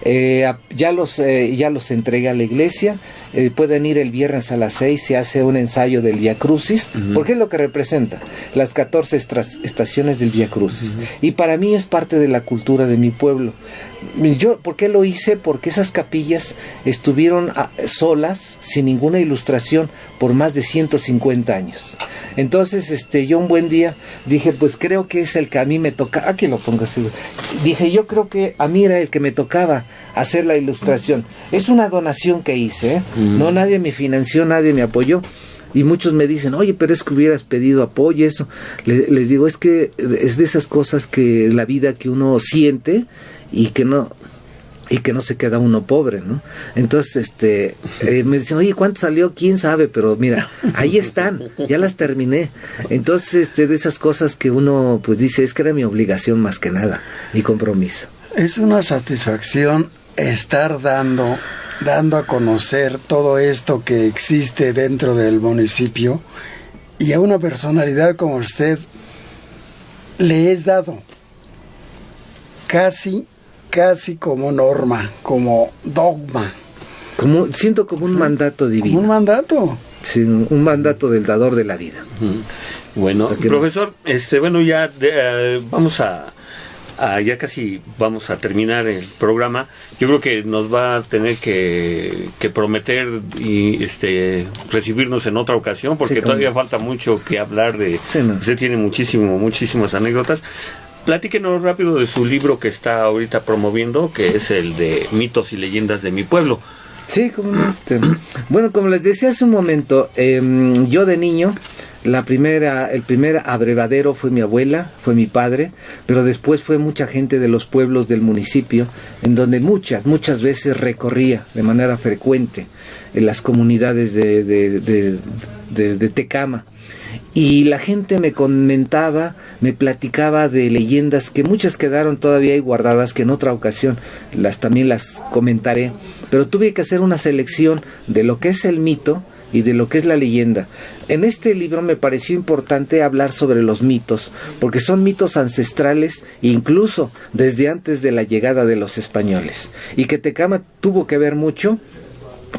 Ya los entregué a la iglesia. Pueden ir el viernes a las 6, se hace un ensayo del Vía Crucis, porque es lo que representa las 14 estaciones del Vía Crucis. Y para mí es parte de la cultura de mi pueblo. ¿Por qué lo hice? Porque esas capillas estuvieron solas, sin ninguna ilustración, por más de 150 años. Entonces, yo un buen día dije, pues creo que es el que a mí me toca. Aquí lo pongo así. Dije, yo creo que a mí era el que me tocaba hacer la ilustración. Es una donación que hice, no, nadie me financió, nadie me apoyó. Y muchos me dicen, oye, pero es que hubieras pedido apoyo, eso. Les digo, es que es de esas cosas que la vida que uno siente y que no se queda uno pobre, ¿no? Entonces, me dicen, oye, ¿cuánto salió? ¿Quién sabe? Pero mira, ahí están, ya las terminé. Entonces, de esas cosas que uno, pues dice, es que era mi obligación más que nada, mi compromiso. Es una satisfacción estar dando a conocer todo esto que existe dentro del municipio, y a una personalidad como usted le es dado casi como norma, como dogma. Siento como un mandato divino. Como un mandato. Sí, un mandato del dador de la vida. Bueno, profesor, bueno, ya vamos ya casi vamos a terminar el programa. Yo creo que nos va a tener que prometer y recibirnos en otra ocasión, porque todavía falta mucho que hablar de. Sí, no. Usted tiene muchísimas anécdotas. Platíquenos rápido de su libro que está ahorita promoviendo, que es el de Mitos y Leyendas de mi pueblo. Sí, bueno, como les decía hace un momento, yo de niño, el primer abrevadero fue mi abuela, fue mi padre, pero después fue mucha gente de los pueblos del municipio, en donde muchas veces recorría de manera frecuente en las comunidades de Tecama. Y la gente me comentaba, me platicaba de leyendas que muchas quedaron todavía ahí guardadas, que en otra ocasión también las comentaré. Pero tuve que hacer una selección de lo que es el mito y de lo que es la leyenda. En este libro me pareció importante hablar sobre los mitos, porque son mitos ancestrales, incluso desde antes de la llegada de los españoles. Y que Tecama tuvo que ver mucho,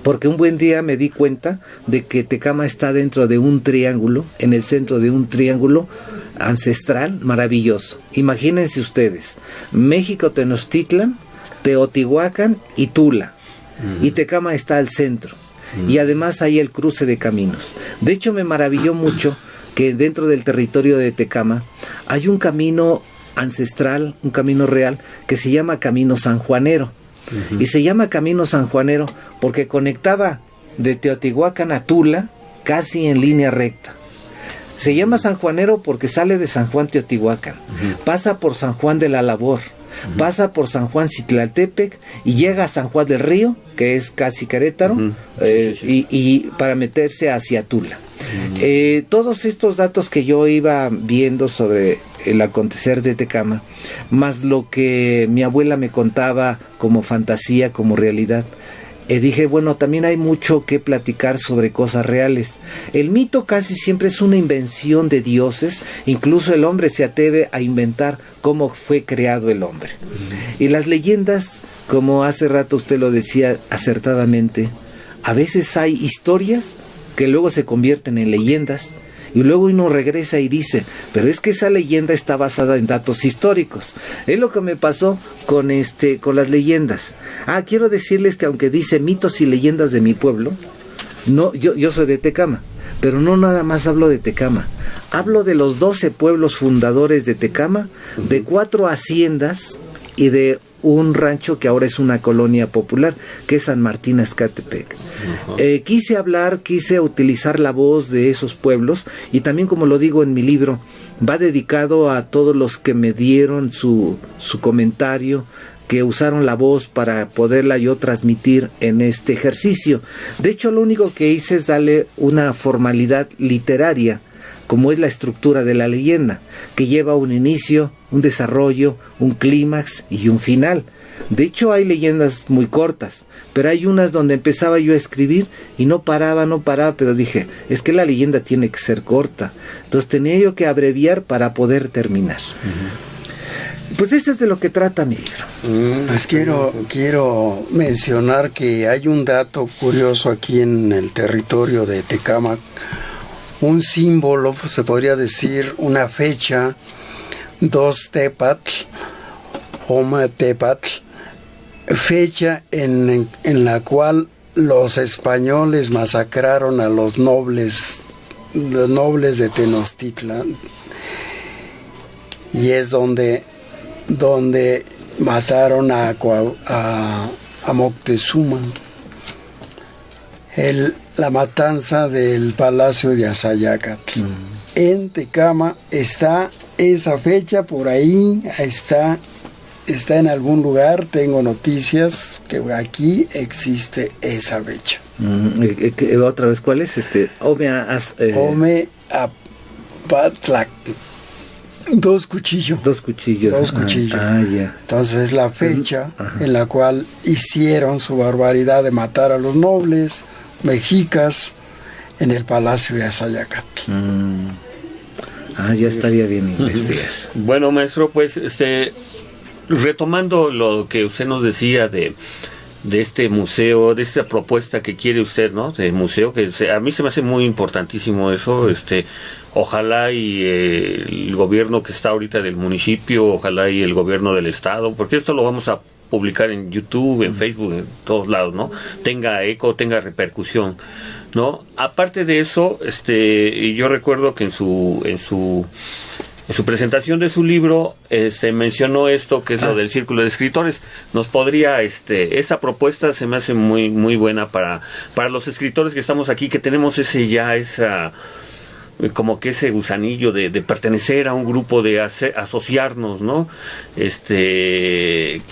porque un buen día me di cuenta de que Tecama está dentro de un triángulo, en el centro de un triángulo ancestral maravilloso. Imagínense ustedes, México, Tenochtitlan, Teotihuacán y Tula. Y Tecama está al centro. Y además hay el cruce de caminos. De hecho, me maravilló mucho que dentro del territorio de Tecama hay un camino ancestral, un camino real, que se llama Camino Sanjuanero. Y se llama Camino Sanjuanero porque conectaba de Teotihuacán a Tula casi en línea recta. Se llama Sanjuanero porque sale de San Juan Teotihuacán, pasa por San Juan de la Labor, pasa por San Juan Citlaltepec y llega a San Juan del Río, que es casi Querétaro, y para meterse hacia Tula. Todos estos datos que yo iba viendo sobre el acontecer de Tecama, más lo que mi abuela me contaba como fantasía, como realidad, dije, bueno, también hay mucho que platicar sobre cosas reales. El mito casi siempre es una invención de dioses, incluso el hombre se atreve a inventar cómo fue creado el hombre. Y las leyendas, como hace rato usted lo decía acertadamente, a veces hay historias que luego se convierten en leyendas, y luego uno regresa y dice, pero es que esa leyenda está basada en datos históricos. Es lo que me pasó con las leyendas. Quiero decirles que aunque dice mitos y leyendas de mi pueblo, no, yo soy de Tecama, pero no nada más hablo de Tecama. Hablo de los 12 pueblos fundadores de Tecama, de 4 haciendas y de un rancho que ahora es una colonia popular, que es San Martín Azcatepec. Quise utilizar la voz de esos pueblos, y también, como lo digo en mi libro, va dedicado a todos los que me dieron su comentario, que usaron la voz para poderla yo transmitir en este ejercicio. De hecho, lo único que hice es darle una formalidad literaria, como es la estructura de la leyenda, que lleva un inicio, un desarrollo, un clímax y un final. De hecho, hay leyendas muy cortas, pero hay unas donde empezaba yo a escribir y no paraba, pero dije, es que la leyenda tiene que ser corta. Entonces tenía yo que abreviar para poder terminar. Pues eso es de lo que trata mi libro. Pues quiero mencionar que hay un dato curioso aquí en el territorio de Tecama, un símbolo, se podría decir, una fecha, 2 Tepatl, Oma Tepatl, fecha en la cual los españoles masacraron a los nobles de Tenochtitlan, y es donde mataron a Moctezuma. la matanza del Palacio de Azayacatl. En Tecama está esa fecha, por ahí está en algún lugar, tengo noticias que aquí existe esa fecha. ¿Otra vez cuál es? Ome Apatlac. Dos cuchillos. Ah, ya. Entonces la fecha en la cual hicieron su barbaridad de matar a los nobles mexicas en el Palacio de Azayacatl. Ya estaría bien investigar. Bueno, maestro, pues retomando lo que usted nos decía de este museo, de esta propuesta que quiere usted, ¿no? De museo, que a mí se me hace muy importantísimo eso. Ojalá y el gobierno que está ahorita del municipio, ojalá y el gobierno del estado, porque esto lo vamos a publicar en YouTube, en Facebook, en todos lados, ¿no? Tenga eco, tenga repercusión, ¿no? Aparte de eso, yo recuerdo que en su presentación de su libro, mencionó esto, que es lo del Círculo de Escritores. Nos podría, esa propuesta se me hace muy, muy buena para los escritores que estamos aquí, que tenemos como que ese gusanillo de pertenecer a un grupo, de asociarnos, ¿no?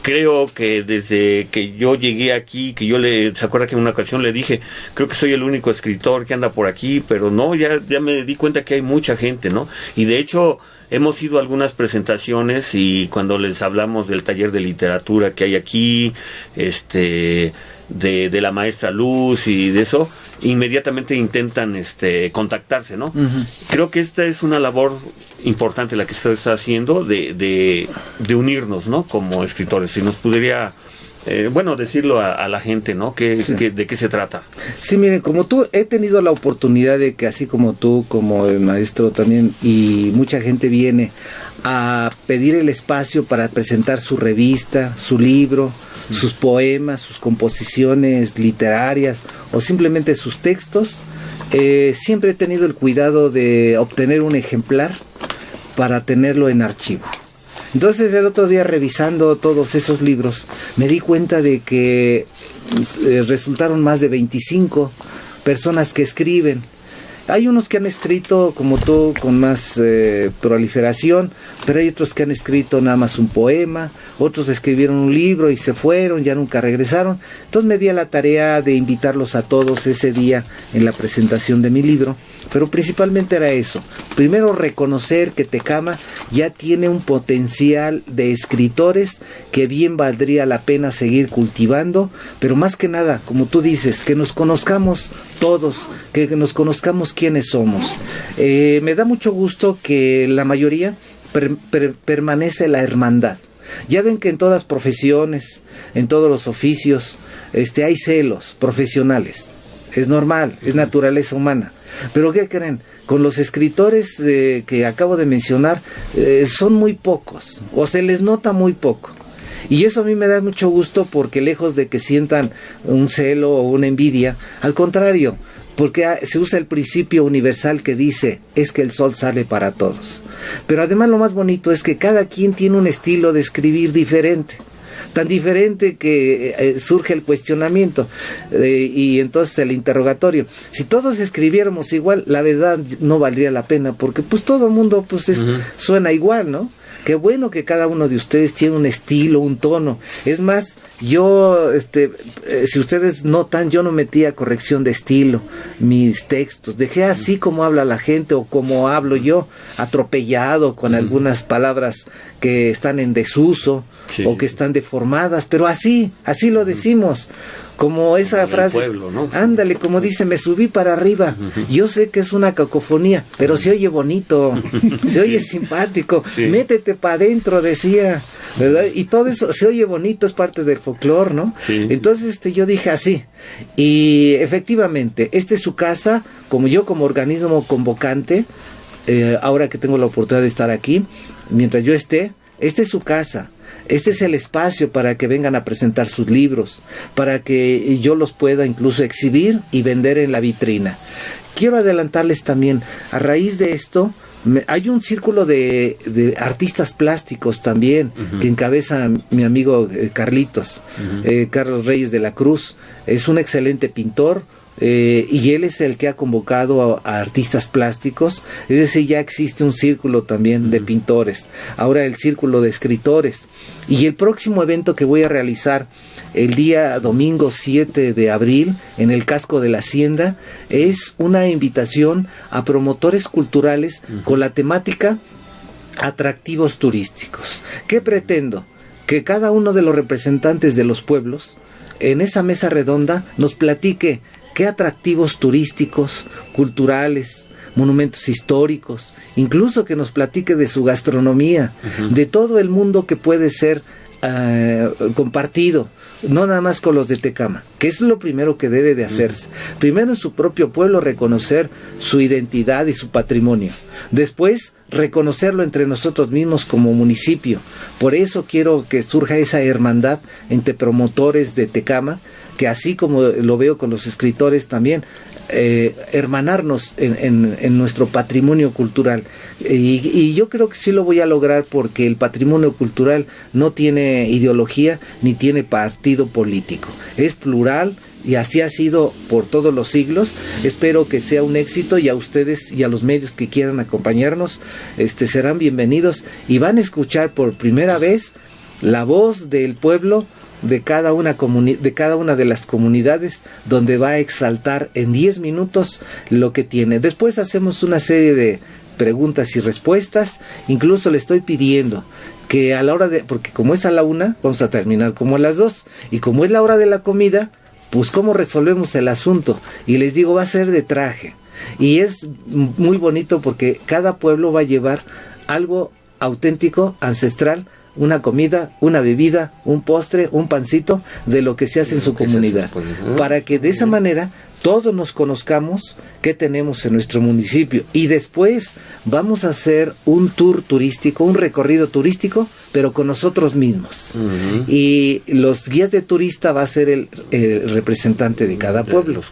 Creo que desde que yo llegué aquí, se acuerda que en una ocasión le dije, creo que soy el único escritor que anda por aquí, pero no, ya me di cuenta que hay mucha gente, ¿no? Y de hecho, hemos ido a algunas presentaciones, y cuando les hablamos del taller de literatura que hay aquí, de la maestra Luz y de eso, inmediatamente intentan contactarse, ¿no? Creo que esta es una labor importante la que usted está haciendo de unirnos, ¿no? Como escritores. Si nos pudiera decirlo a la gente, ¿no? ¿De qué se trata? Sí, miren, como tú, he tenido la oportunidad de que así como tú, como el maestro también, y mucha gente viene a pedir el espacio para presentar su revista, su libro, sus poemas, sus composiciones literarias o simplemente sus textos. Siempre he tenido el cuidado de obtener un ejemplar para tenerlo en archivo. Entonces el otro día, revisando todos esos libros, me di cuenta de que resultaron más de 25 personas que escriben. Hay unos que han escrito, como tú, con más proliferación, pero hay otros que han escrito nada más un poema, otros escribieron un libro y se fueron, ya nunca regresaron. Entonces me di a la tarea de invitarlos a todos ese día en la presentación de mi libro, pero principalmente era eso. Primero, reconocer que Tecama ya tiene un potencial de escritores que bien valdría la pena seguir cultivando, pero más que nada, como tú dices, que nos conozcamos todos, que nos conozcamos quiénes somos. Me da mucho gusto que la mayoría permanece la hermandad. Ya ven que en todas profesiones, en todos los oficios, hay celos profesionales. Es normal, es naturaleza humana. Pero ¿qué creen? Con los escritores que acabo de mencionar, son muy pocos, o se les nota muy poco. Y eso a mí me da mucho gusto, porque lejos de que sientan un celo o una envidia, al contrario, porque se usa el principio universal que dice, es que el sol sale para todos. Pero además lo más bonito es que cada quien tiene un estilo de escribir diferente. Tan diferente que surge el cuestionamiento y entonces el interrogatorio. Si todos escribiéramos igual, la verdad no valdría la pena, porque pues todo el mundo suena igual, ¿no? Qué bueno que cada uno de ustedes tiene un estilo, un tono. Es más, yo, si ustedes notan, yo no metía corrección de estilo, mis textos. Dejé así como habla la gente o como hablo yo, atropellado, con algunas palabras que están en desuso, o que están deformadas, pero así lo decimos. Como esa frase, pueblo, ¿no? Ándale, como dice, me subí para arriba. Yo sé que es una cacofonía, pero se oye bonito, se oye simpático. Métete para adentro, decía, ¿verdad? Y todo eso se oye bonito, es parte del folclore, ¿no? Entonces yo dije así. Y efectivamente, esta es su casa, como organismo convocante, ahora que tengo la oportunidad de estar aquí, mientras yo esté, esta es su casa. Este es el espacio para que vengan a presentar sus libros, para que yo los pueda incluso exhibir y vender en la vitrina. Quiero adelantarles también, a raíz de esto, hay un círculo de artistas plásticos también, que encabeza mi amigo Carlitos, Carlos Reyes de la Cruz. Es un excelente pintor, y él es el que ha convocado a artistas plásticos, es decir, ya existe un círculo también de pintores, ahora el círculo de escritores, y el próximo evento que voy a realizar el día domingo 7 de abril en el Casco de la Hacienda es una invitación a promotores culturales con la temática atractivos turísticos. ¿Qué pretendo? Que cada uno de los representantes de los pueblos en esa mesa redonda nos platique qué atractivos turísticos, culturales, monumentos históricos, incluso que nos platique de su gastronomía, de todo el mundo que puede ser compartido, no nada más con los de Tecama, que es lo primero que debe de hacerse. Primero en su propio pueblo reconocer su identidad y su patrimonio. Después reconocerlo entre nosotros mismos como municipio. Por eso quiero que surja esa hermandad entre promotores de Tecama, que así como lo veo con los escritores también, hermanarnos en nuestro patrimonio cultural, y yo creo que sí lo voy a lograr, porque el patrimonio cultural no tiene ideología ni tiene partido político, es plural y así ha sido por todos los siglos. Espero que sea un éxito, y a ustedes y a los medios que quieran acompañarnos serán bienvenidos y van a escuchar por primera vez la voz del pueblo de cada una de las comunidades, donde va a exaltar en 10 minutos lo que tiene. Después hacemos una serie de preguntas y respuestas. Incluso le estoy pidiendo que a la hora porque como es a la 1, vamos a terminar como a las 2, y como es la hora de la comida, pues cómo resolvemos el asunto. Y les digo, va a ser de traje, y es muy bonito porque cada pueblo va a llevar algo auténtico, ancestral, una comida, una bebida, un postre, un pancito, de lo que se hace en su comunidad, para que de esa manera todos nos conozcamos qué tenemos en nuestro municipio. Y después vamos a hacer un tour turístico, un recorrido turístico, pero con nosotros mismos. Y los guías de turista va a ser el representante de cada pueblo.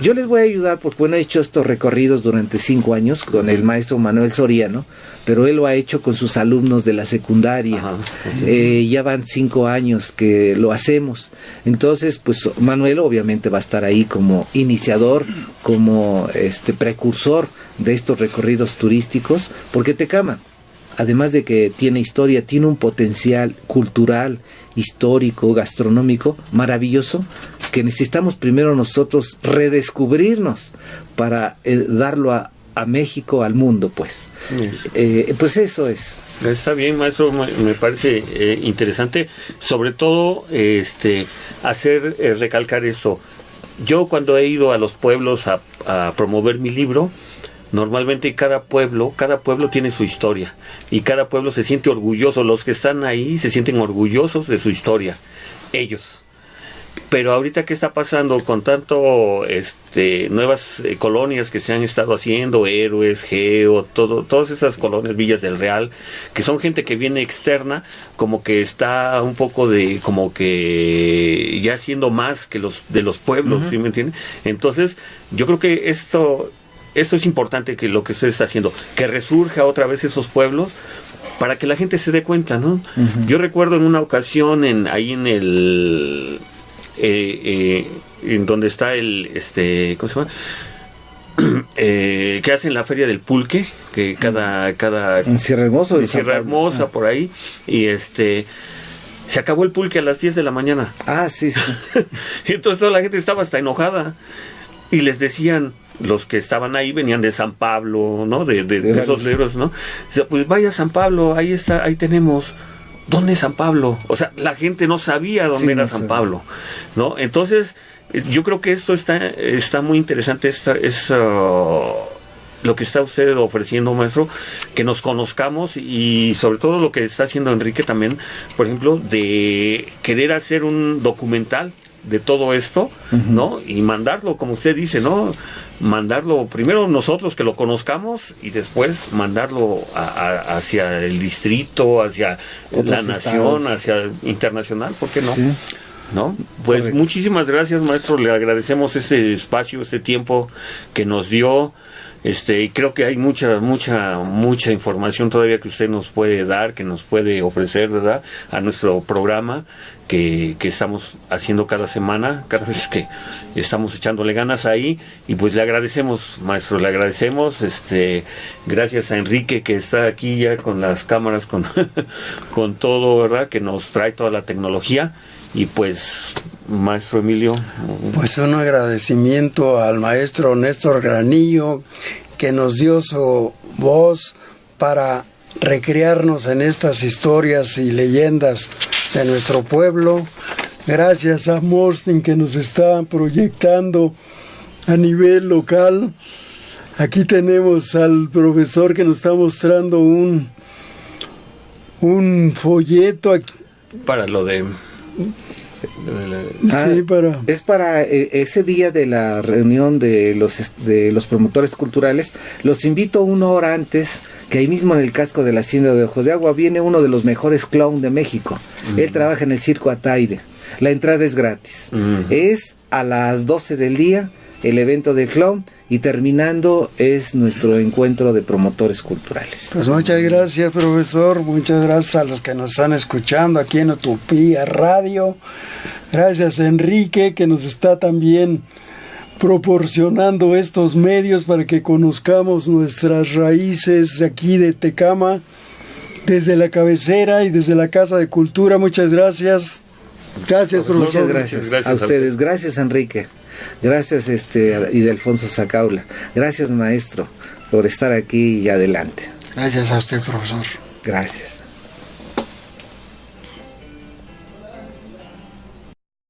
Yo les voy a ayudar porque, bueno, he hecho estos recorridos durante 5 años con el maestro Manuel Soriano, pero él lo ha hecho con sus alumnos de la secundaria. Ya van 5 años que lo hacemos. Entonces, pues Manuel obviamente va a estar ahí como iniciador, como precursor de estos recorridos turísticos, porque Tecama, además de que tiene historia, tiene un potencial cultural, histórico, gastronómico maravilloso, que necesitamos primero nosotros redescubrirnos para darlo a México, al mundo, pues. Pues eso es. Está bien, maestro, me parece interesante, sobre todo recalcar esto. Yo cuando he ido a los pueblos a promover mi libro, normalmente cada pueblo tiene su historia, y cada pueblo se siente orgulloso. Los que están ahí se sienten orgullosos de su historia, ellos. Pero ahorita, ¿qué está pasando con tanto nuevas colonias que se han estado haciendo, Héroes, Geo, todas esas colonias, Villas del Real, que son gente que viene externa, como que está un poco como que ya haciendo más que los de los pueblos, ¿sí me entienden? Entonces, yo creo que esto es importante, que lo que usted está haciendo, que resurja otra vez esos pueblos, para que la gente se dé cuenta, ¿no? Yo recuerdo en una ocasión ahí en el en donde está el ¿cómo se llama? Que hacen la feria del pulque, que cada en Sierra Hermosa, por ahí, y se acabó el pulque a las 10 de la mañana. Sí. Entonces toda la gente estaba hasta enojada, y les decían, los que estaban ahí venían de San Pablo, ¿no? De esos libros, ¿no? O sea, pues vaya a San Pablo, ahí está, ahí tenemos. ¿Dónde es San Pablo? O sea, la gente no sabía dónde era San Pablo, ¿no? Entonces, yo creo que esto está muy interesante, lo que está usted ofreciendo, maestro, que nos conozcamos, y sobre todo lo que está haciendo Enrique también, por ejemplo, de querer hacer un documental de todo esto, ¿no? Y mandarlo, como usted dice, ¿no? Mandarlo primero nosotros, que lo conozcamos, y después mandarlo hacia el distrito, hacia la nación, hacia internacional, ¿por qué no? Sí. ¿No? Pues muchísimas gracias, maestro, le agradecemos este espacio, este tiempo que nos dio. Y creo que hay mucha información todavía que usted nos puede dar, que nos puede ofrecer, ¿verdad?, a nuestro programa que estamos haciendo cada semana, cada vez que estamos echándole ganas ahí. Y pues le agradecemos, maestro, le agradecemos, gracias a Enrique, que está aquí ya con las cámaras, con con todo, ¿verdad?, que nos trae toda la tecnología. Y pues, maestro Emilio. Pues un agradecimiento al maestro Néstor Granillo, que nos dio su voz para recrearnos en estas historias y leyendas de nuestro pueblo. Gracias a Morstin, que nos está proyectando a nivel local. Aquí tenemos al profesor que nos está mostrando un folleto aquí. Para lo de... Sí, es para ese día de la reunión de los promotores culturales. Los invito 1 hora antes, que ahí mismo en el casco de la hacienda de Ojo de Agua viene uno de los mejores clown de México. Él trabaja en el circo Ataide. La entrada es gratis. Es a las 12 del día el evento del clown, y terminando es nuestro encuentro de promotores culturales. Pues muchas gracias, profesor, muchas gracias a los que nos están escuchando aquí en Utopía Radio. Gracias a Enrique, que nos está también proporcionando estos medios para que conozcamos nuestras raíces aquí de Tecama, desde la cabecera y desde la Casa de Cultura. Muchas gracias. Gracias, profesor. Muchas gracias a ustedes. Gracias, Enrique. Gracias, y de Alfonso Sacaula. Gracias, maestro, por estar aquí y adelante. Gracias a usted, profesor. Gracias.